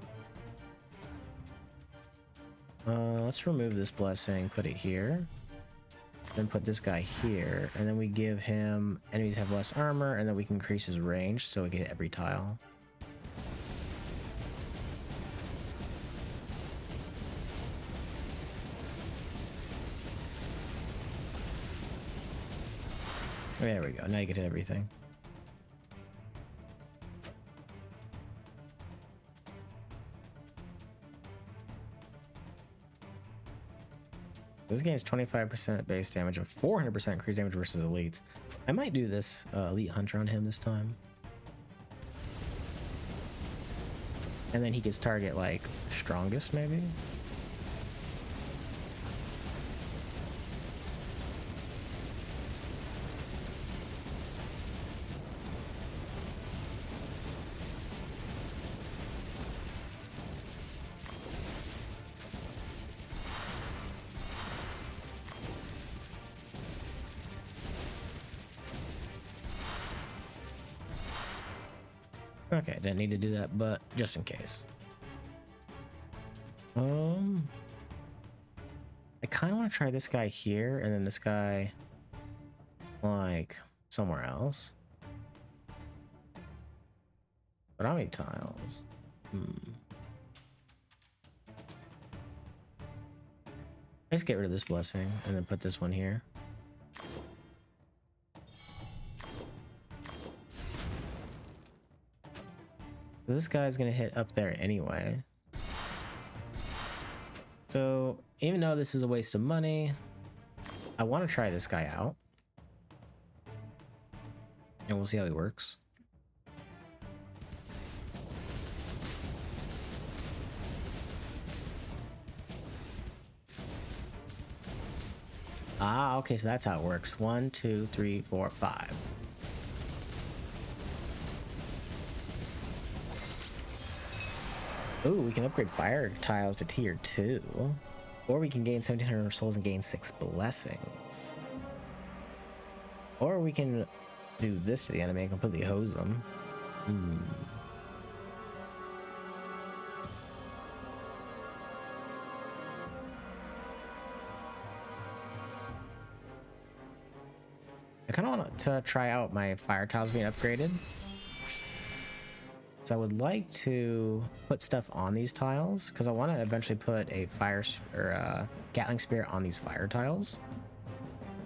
Let's remove this blessing, put it here. Then put this guy here, and then we give him enemies have less armor, and then we can increase his range so we get every tile. There we go. Now you get everything. This gains 25% base damage and 400% increased damage versus elites. I might do this elite hunter on him this time. And then he gets target like strongest maybe. Okay, didn't need to do that, but just in case. I kind of want to try this guy here, and then this guy, like, somewhere else. But how many tiles? Let's get rid of this blessing, and then put this one here. This guy's gonna hit up there anyway. So even though this is a waste of money, I want to try this guy out. And we'll see how he works. Ah, okay, so that's how it works. 1, 2, 3, 4, 5. Ooh, we can upgrade fire tiles to tier 2. Or we can gain 1700 souls and gain 6 blessings. Or we can do this to the enemy and completely hose them. I kind of want to try out my fire tiles being upgraded. So I would like to put stuff on these tiles because I want to eventually put a fire or a Gatling Spear on these fire tiles.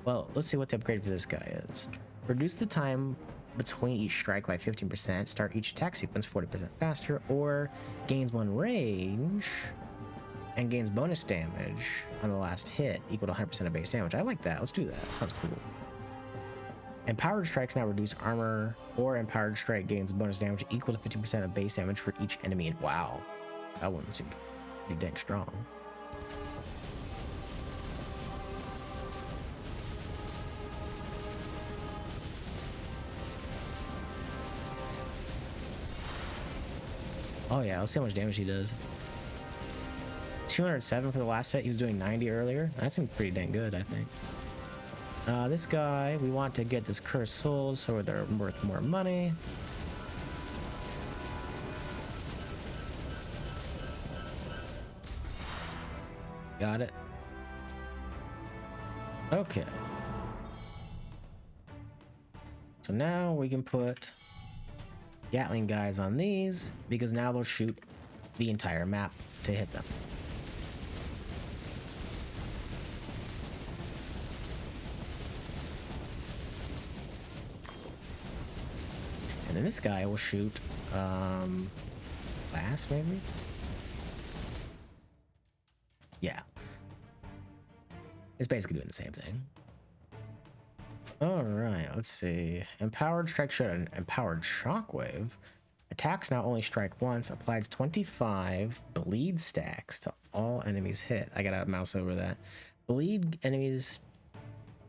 Well, let's see what the upgrade for this guy is. Reduce the time between each strike by 15%, start each attack sequence 40% faster, or gains 1 range and gains bonus damage on the last hit equal to 100% of base damage. I like that. Let's do that. Sounds cool. Empowered strikes now reduce armor, or empowered strike gains bonus damage equal to 50% of base damage for each enemy. And wow, that one seemed pretty dang strong. Oh yeah, let's see how much damage he does. 207 for the last hit. He was doing 90 earlier. That seemed pretty dang good, I think. This guy, we want to get this cursed souls so they're worth more money. Got it. Okay. So now we can put Gatling guys on these because now they'll shoot the entire map to hit them. And then this guy will shoot glass, maybe? Yeah. It's basically doing the same thing. Alright, let's see. Empowered strike shot and empowered shockwave. Attacks now only strike once, applies 25 bleed stacks to all enemies hit. I gotta mouse over that. Bleed enemies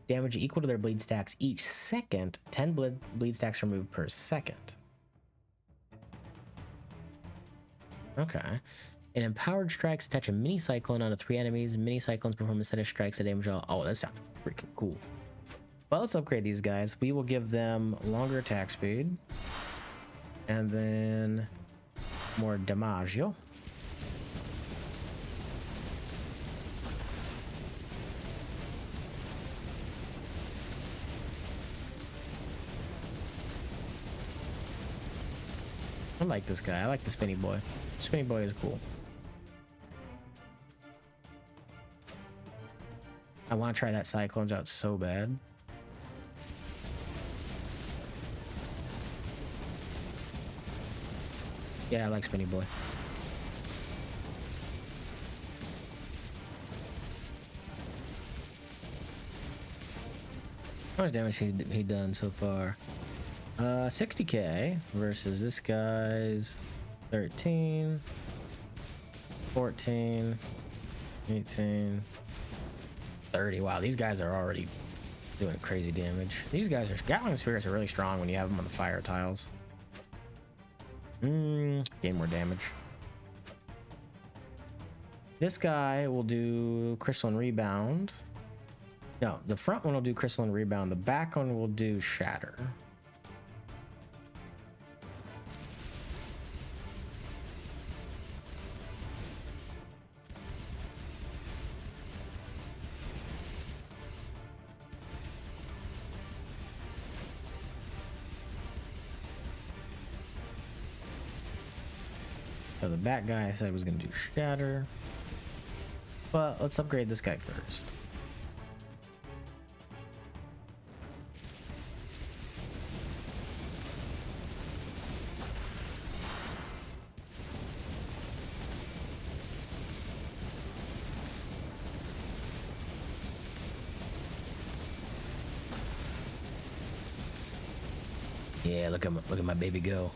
damage equal to their bleed stacks each second. 10 bleed stacks removed per second. Okay. And empowered strikes attach a mini cyclone onto 3 enemies. Mini cyclones perform a set of strikes that damage all. Oh, that sounds freaking cool. Well, let's upgrade these guys. We will give them longer attack speed. And then more damaggio. I like this guy. I like the spinny boy. Spinny boy is cool. I want to try that cyclones out so bad. Yeah, I like spinny boy. How much damage he done so far? 60k versus this guy's 13, 14, 18, 30. Wow, these guys are already doing crazy damage. These guys are Gatling Spears are really strong when you have them on the fire tiles. Gain more damage. This guy will do Crystalline Rebound. No, the front one will do Crystalline Rebound. The back one will do Shatter. So the back guy I said was going to do Shatter. But let's upgrade this guy first. Yeah, look at my baby go.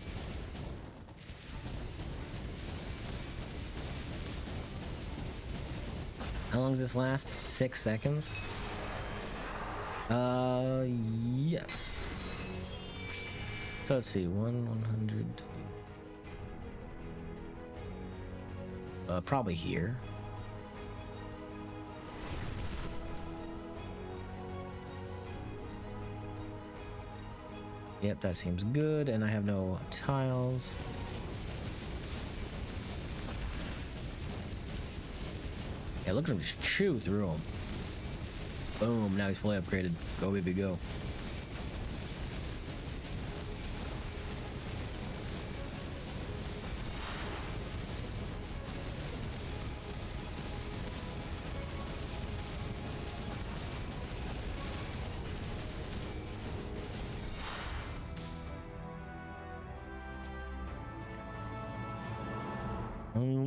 How long does this last? 6 seconds? Yes. So let's see, 100. Probably here. Yep, that seems good, and I have no tiles. Yeah, look at him just chew through them. Boom, now he's fully upgraded. Go, baby, go.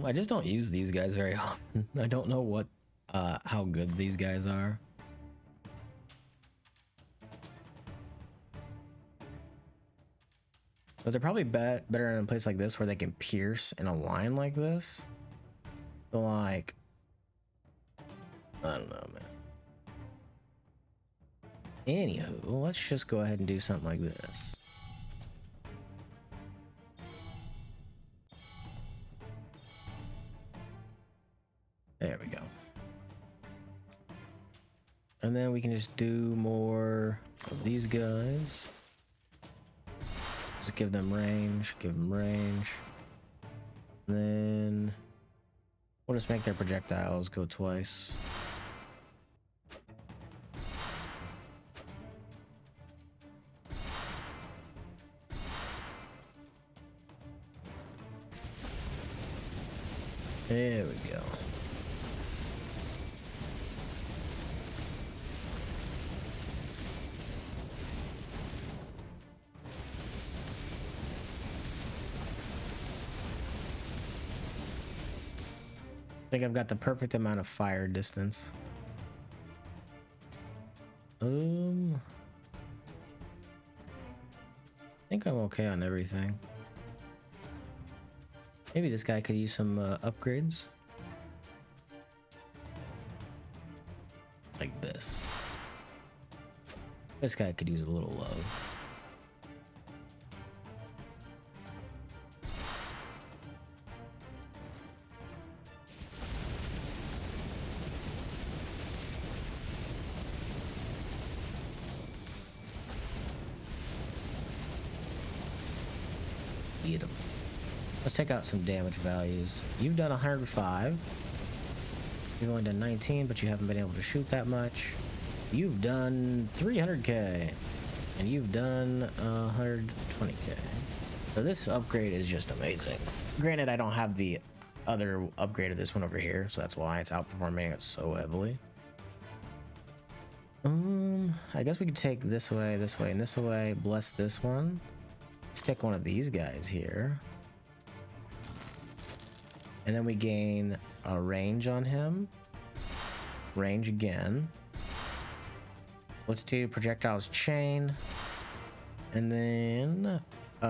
I just don't use these guys very often. I don't know what, how good these guys are. But they're probably better in a place like this where they can pierce in a line like this. So like, I don't know, man. Anywho, let's just go ahead and do something like this. There we go. And then we can just do more of these guys. Just give them range, give them range. And then we'll just make their projectiles go twice. There we go. I think I've got the perfect amount of fire distance. I think I'm okay on everything. Maybe this guy could use some upgrades. Like this. This guy could use a little love. Get him. Let's check out some damage values. You've done 105. You've only done 19, but you haven't been able to shoot that much. You've done 300k, and you've done 120k. So this upgrade is just amazing. Granted, I don't have the other upgrade of this one over here, so that's why it's outperforming it so heavily. I guess we could take this way, and this way. Bless this one. Let's pick one of these guys here. And then we gain a range on him. Range again. Let's do projectiles chain. And then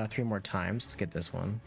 3 more times. Let's get this one.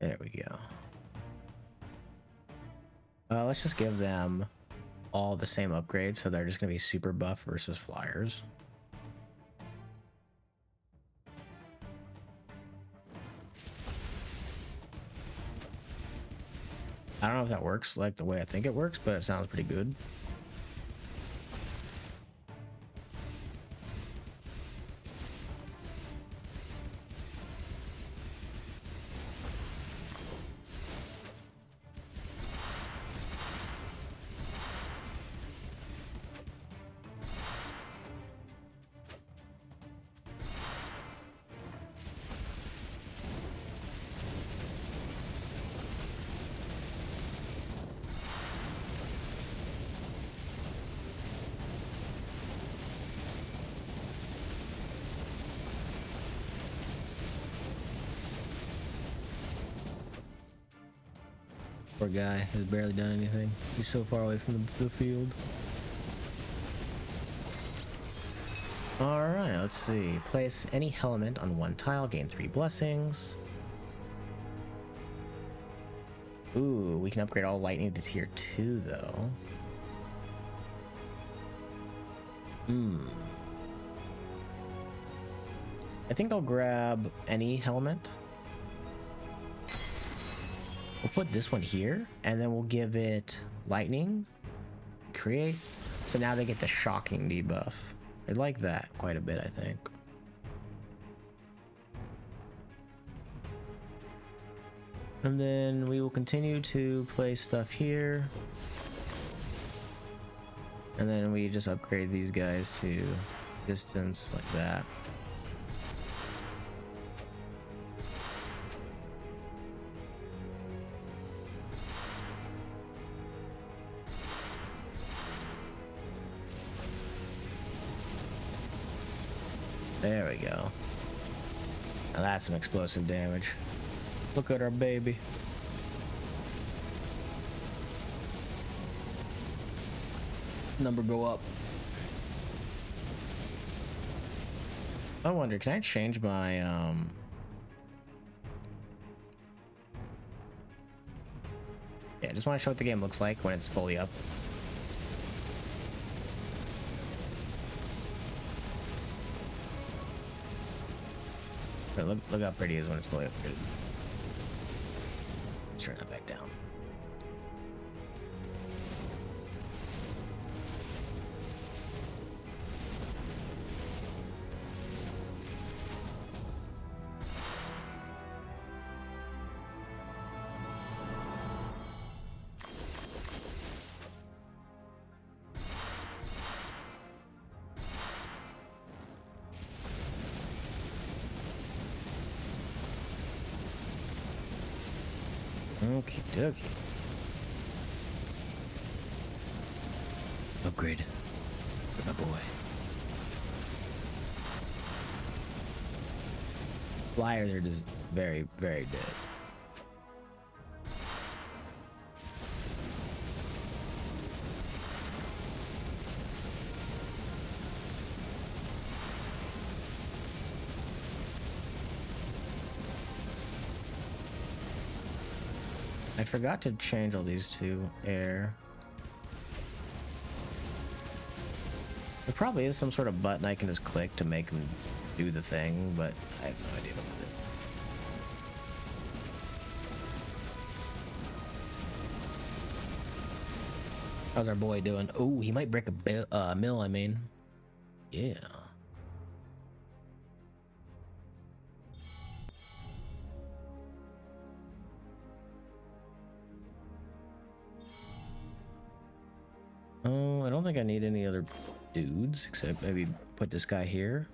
There we go. Let's just give them all the same upgrades, so they're just going to be super buff versus flyers. I don't know if that works like the way I think it works, but it sounds pretty good. Poor guy has barely done anything. He's so far away from the field. Alright, let's see. Place any Hellement on one tile, gain 3 blessings. Ooh, we can upgrade all lightning to tier 2 though. I think I'll grab any Helmet. We'll put this one here, and then we'll give it lightning. Create. So now they get the shocking debuff. I like that quite a bit, I think. And then we will continue to place stuff here. And then we just upgrade these guys to distance like that. There we go. Now that's some explosive damage. Look at our baby. Number go up. I wonder, can I change my yeah, I just want to show what the game looks like when it's fully up. But look how pretty it is when it's fully upgraded. Let's turn that back down. Okie dokie. Upgrade for my boy. Flyers are just very, very dead. I forgot to change all these to air. There probably is some sort of button I can just click to make them do the thing, but I have no idea what to do. How's our boy doing? Oh, he might break a mill, I mean. Yeah. Oh, I don't think I need any other dudes, except maybe put this guy here.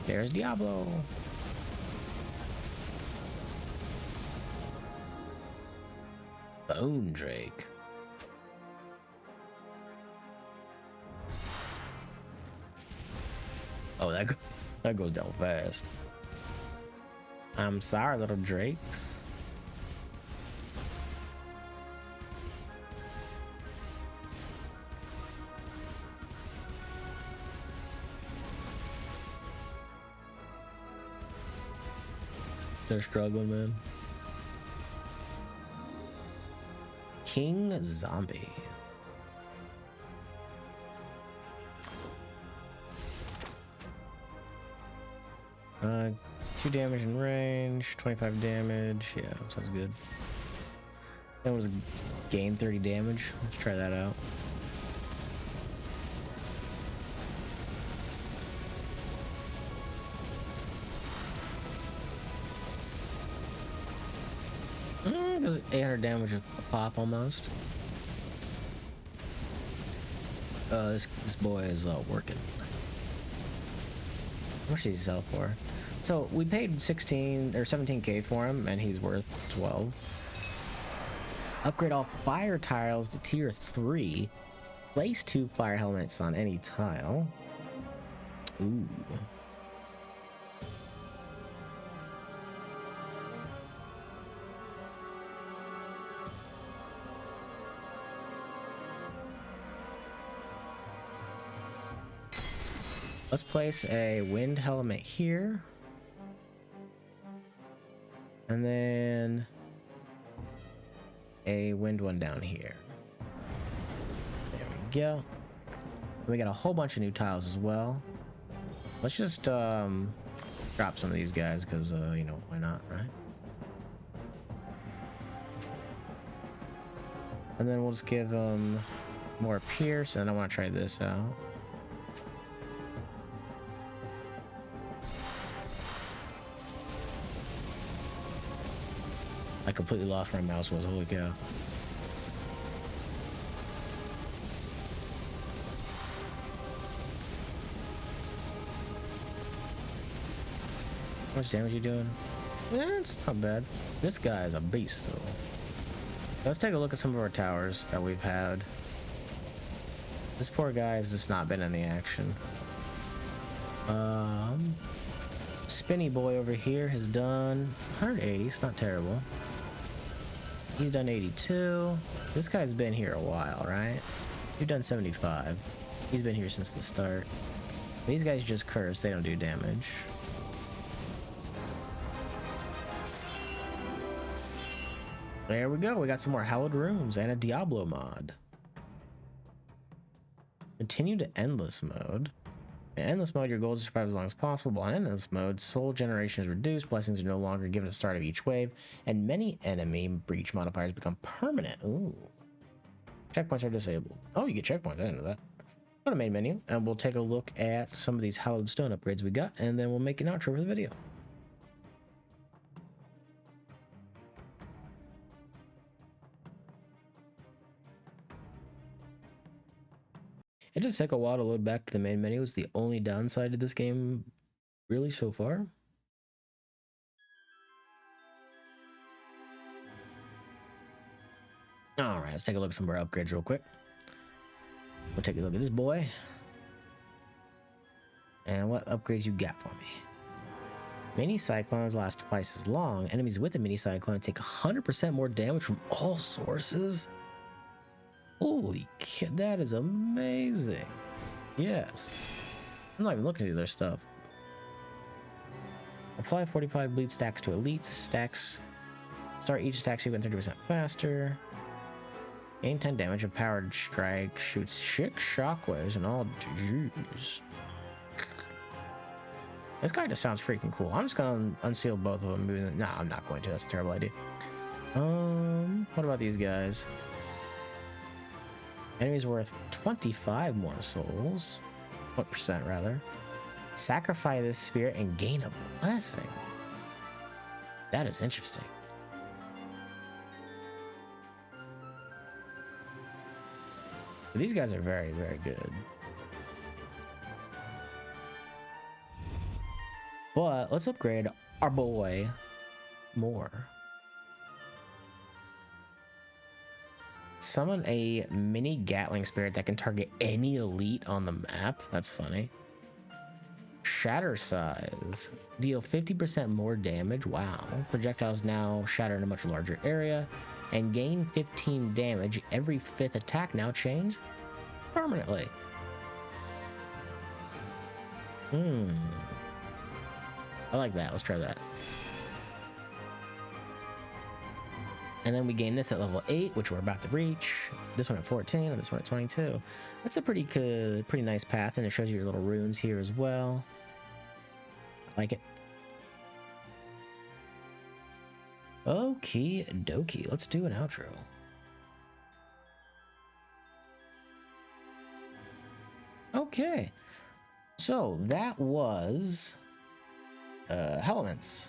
There's Diablo. Bone Drake. Oh, that goes down fast. I'm sorry, little drakes. They're struggling, man. King Zombie. Uh, 2 damage in range, 25 damage. Yeah, sounds good. That was gain 30 damage. Let's try that out. Does 800 damage a pop almost. This boy is working. How much does he sell for? So we paid 16 or 17k for him, and he's worth 12. Upgrade all fire tiles to tier 3. Place 2 fire helmets on any tile. Ooh. Let's place a wind helmet here. And then a wind one down here. There we go. We got a whole bunch of new tiles as well. Let's just drop some of these guys because you know, why not, right? And then we'll just give them more pierce, and I want to try this out. I completely lost where my mouse was, holy cow. How much damage you doing? Yeah, it's not bad. This guy is a beast though. Let's take a look at some of our towers that we've had. This poor guy has just not been in the action. Spinny boy over here has done 180, it's not terrible. He's done 82. This guy's been here a while, right? You've done 75. He's been here since the start. These guys just curse, they don't do damage. There we go, we got some more hallowed rooms and a Diablo mod. Continue to endless mode. In endless mode, your goal is to survive as long as possible, but on endless mode, soul generation is reduced, blessings are no longer given at the start of each wave, and many enemy breach modifiers become permanent. Ooh. Checkpoints are disabled. Oh, you get checkpoints, I didn't know that. Go to main menu, and we'll take a look at some of these hallowed stone upgrades we got, and then we'll make an outro for the video. It does take a while to load back to the main menu. It's the only downside to this game, really, so far. Alright, let's take a look at some more upgrades real quick. We'll take a look at this boy. And what upgrades you got for me? Mini cyclones last twice as long. Enemies with a mini cyclone take 100% more damage from all sources. Holy kid, that is amazing. Yes. I'm not even looking at the other stuff. Apply 45 bleed stacks to elites. Stacks. Start each stack sequence 30% faster. Gain 10 damage. Empowered strike shoots 6 shockwaves and all. Jeez. This guy just sounds freaking cool. I'm just gonna unseal both of them. Nah, I'm not going to. That's a terrible idea. What about these guys? Enemies worth 25 more souls. What percent, rather? Sacrifice this spirit and gain a blessing. That is interesting. These guys are very, very good. But let's upgrade our boy more. Summon a mini Gatling spirit that can target any elite on the map. That's funny. Shatter size. Deal 50% more damage. Wow. Projectiles now shatter in a much larger area. And gain 15 damage. Every 5th attack now chains permanently. I like that. Let's try that. And then we gain this at level 8, which we're about to reach. This one at 14, and this one at 22. That's a pretty good, pretty nice path, and it shows you your little runes here as well. I like it. Okie dokie, let's do an outro. Okay, so that was Hellements.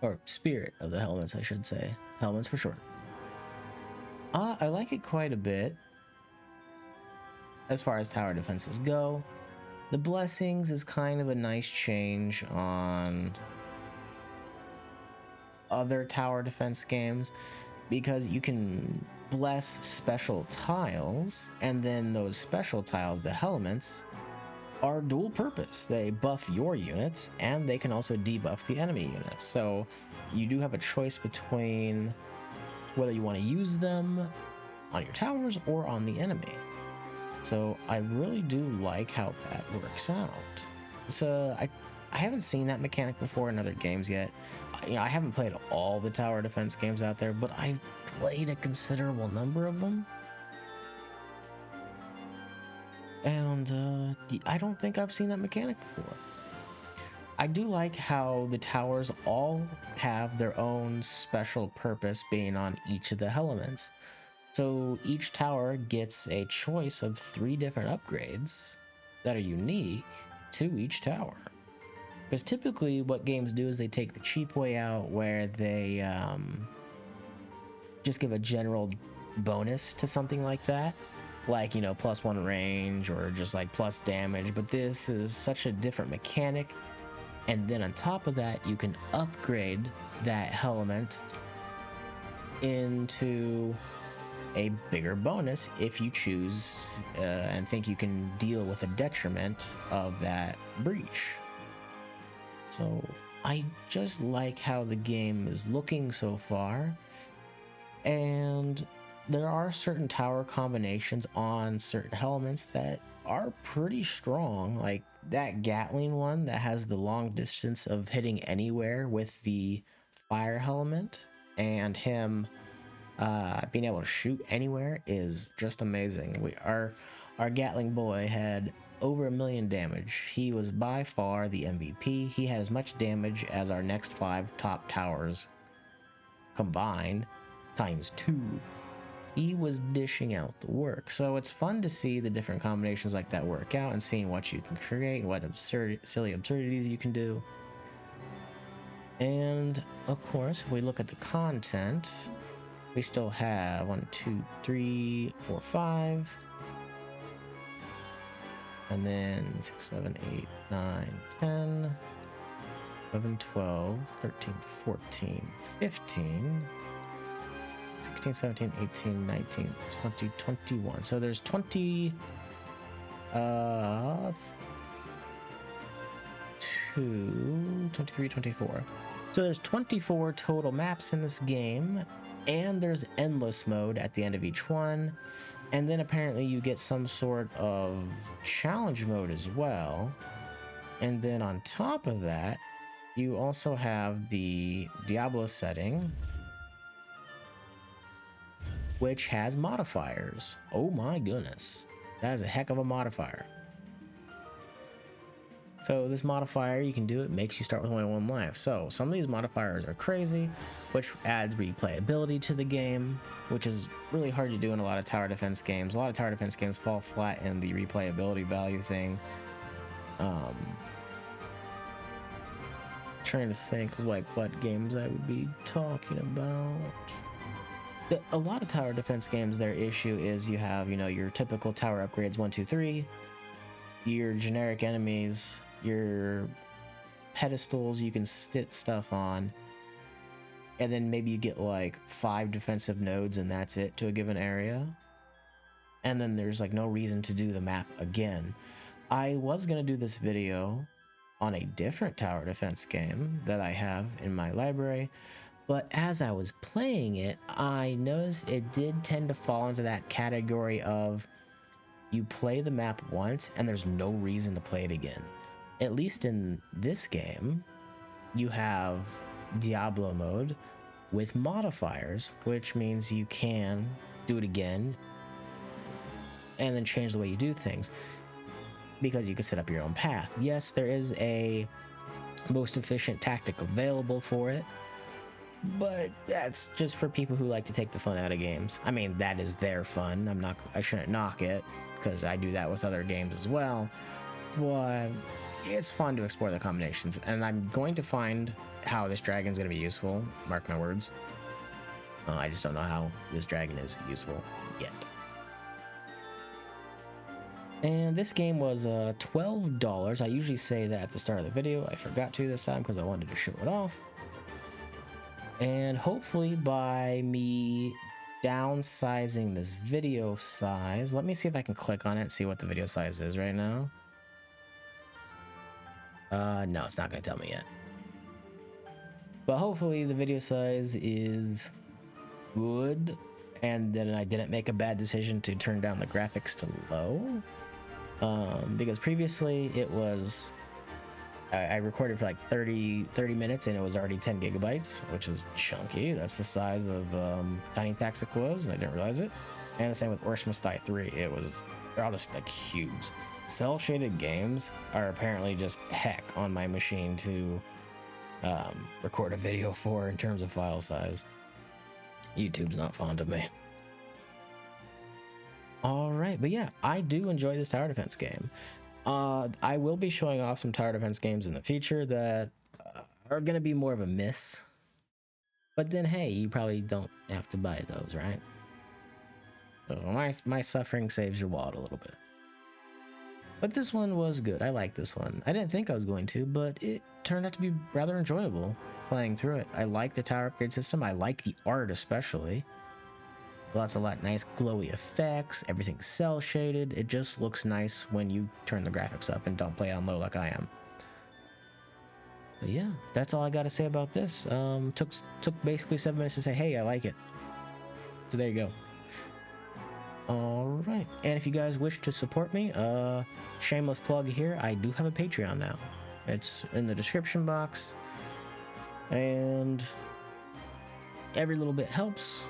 Or Spirit of the Hellements, I should say. Hellements for short. I like it quite a bit. As far as tower defenses go, The blessings is kind of a nice change on other tower defense games because you can bless special tiles, and then those special tiles, the Hellements, are dual purpose. They buff your units and they can also debuff the enemy units. So you do have a choice between whether you want to use them on your towers or on the enemy. So I really do like how that works out. So I haven't seen that mechanic before in other games yet. You know, I haven't played all the tower defense games out there, but I've played a considerable number of them. And I don't think I've seen that mechanic before. I do like how the towers all have their own special purpose being on each of the Hellements. So each tower gets a choice of 3 different upgrades that are unique to each tower. Because typically what games do is they take the cheap way out where they just give a general bonus to something like that. Like, you know, +1 range or just like plus damage. But this is such a different mechanic. And then on top of that, you can upgrade that Hellement into a bigger bonus if you choose and think you can deal with the detriment of that breach. So I just like how the game is looking so far, and there are certain tower combinations on certain Hellements that are pretty strong, like that Gatling one that has the long distance of hitting anywhere with the fire Hellement, and him being able to shoot anywhere is just amazing. Our Gatling boy had over 1 million damage. He was by far the MVP. He had as much damage as our next 5 top towers combined times 2. He was dishing out the work. So it's fun to see the different combinations like that work out and seeing what you can create and what silly absurdities you can do. And of course, if we look at the content, we still have 1, 2, 3, 4, 5. And then 6, 7, 8, 9, 10, 11, 12, 13, 14, 15, 16, 17, 18, 19, 20, 21. So there's 22, 23, 24. So there's 24 total maps in this game, and there's endless mode at the end of each one. And then apparently you get some sort of challenge mode as well. And then on top of that, you also have the Diablo setting, which has modifiers. Oh my goodness. That is a heck of a modifier. So this modifier, you can do it, makes you start with only 1 life. So some of these modifiers are crazy, which adds replayability to the game, which is really hard to do in a lot of tower defense games. A lot of tower defense games fall flat in the replayability value thing. Trying to think of like what games I would be talking about. A lot of tower defense games, their issue is you have, you know, your typical tower upgrades 1, 2, 3, your generic enemies, your pedestals you can sit stuff on, and then maybe you get like 5 defensive nodes and that's it to a given area, and then there's like no reason to do the map again. I was gonna do this video on a different tower defense game that I have in my library, but as I was playing it, I noticed it did tend to fall into that category of you play the map once and there's no reason to play it again. At least in this game, you have Diablo mode with modifiers, which means you can do it again and then change the way you do things, because you can set up your own path. Yes, there is a most efficient tactic available for it, but that's just for people who like to take the fun out of games. I mean, that is their fun. I shouldn't knock it, because I do that with other games as well. But it's fun to explore the combinations, and I'm going to find how this dragon is going to be useful. Mark my words. I just don't know how this dragon is useful yet. And this game was $12. I usually say that at the start of the video. I forgot to this time because I wanted to show it off. And hopefully by me downsizing this video size, let me see if I can click on it and see what the video size is right now. No, it's not going to tell me yet. But hopefully the video size is good, and then I didn't make a bad decision to turn down the graphics to low. Because previously it was, I recorded for like 30 minutes and it was already 10 gigabytes, which is chunky. That's the size of Tiny Taxic was, and I didn't realize it. And the same with Orcs Must Die 3. They're all just like huge. Cell shaded games are apparently just heck on my machine to record a video for in terms of file size. YouTube's not fond of me. All right, but yeah, I do enjoy this tower defense game. I will be showing off some tower defense games in the future that are going to be more of a miss. But then, hey, you probably don't have to buy those, right? So my suffering saves your wallet a little bit. But this one was good. I like this one. I didn't think I was going to, but it turned out to be rather enjoyable playing through it. I like the tower upgrade system. I like the art especially. Lots of nice glowy effects. Everything's cell shaded. It just looks nice when you turn the graphics up and don't play on low like I am. But yeah, that's all I got to say about this. Took basically 7 minutes to say, hey, I like it. So there you go. All right, and if you guys wish to support me, shameless plug here, I do have a Patreon now. It's in the description box, and every little bit helps.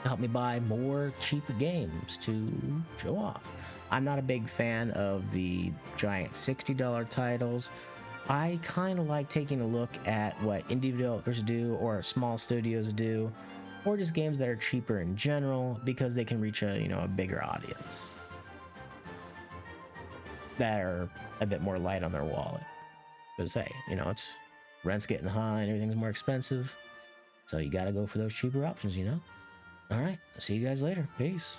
Help me buy more cheaper games to show off. I'm not a big fan of the giant $60 titles. I kind of like taking a look at what indie developers do or small studios do, or just games that are cheaper in general because they can reach a bigger audience that are a bit more light on their wallet. Because hey, it's rent's getting high and everything's more expensive, so you got to go for those cheaper options. All right, see you guys later. Peace.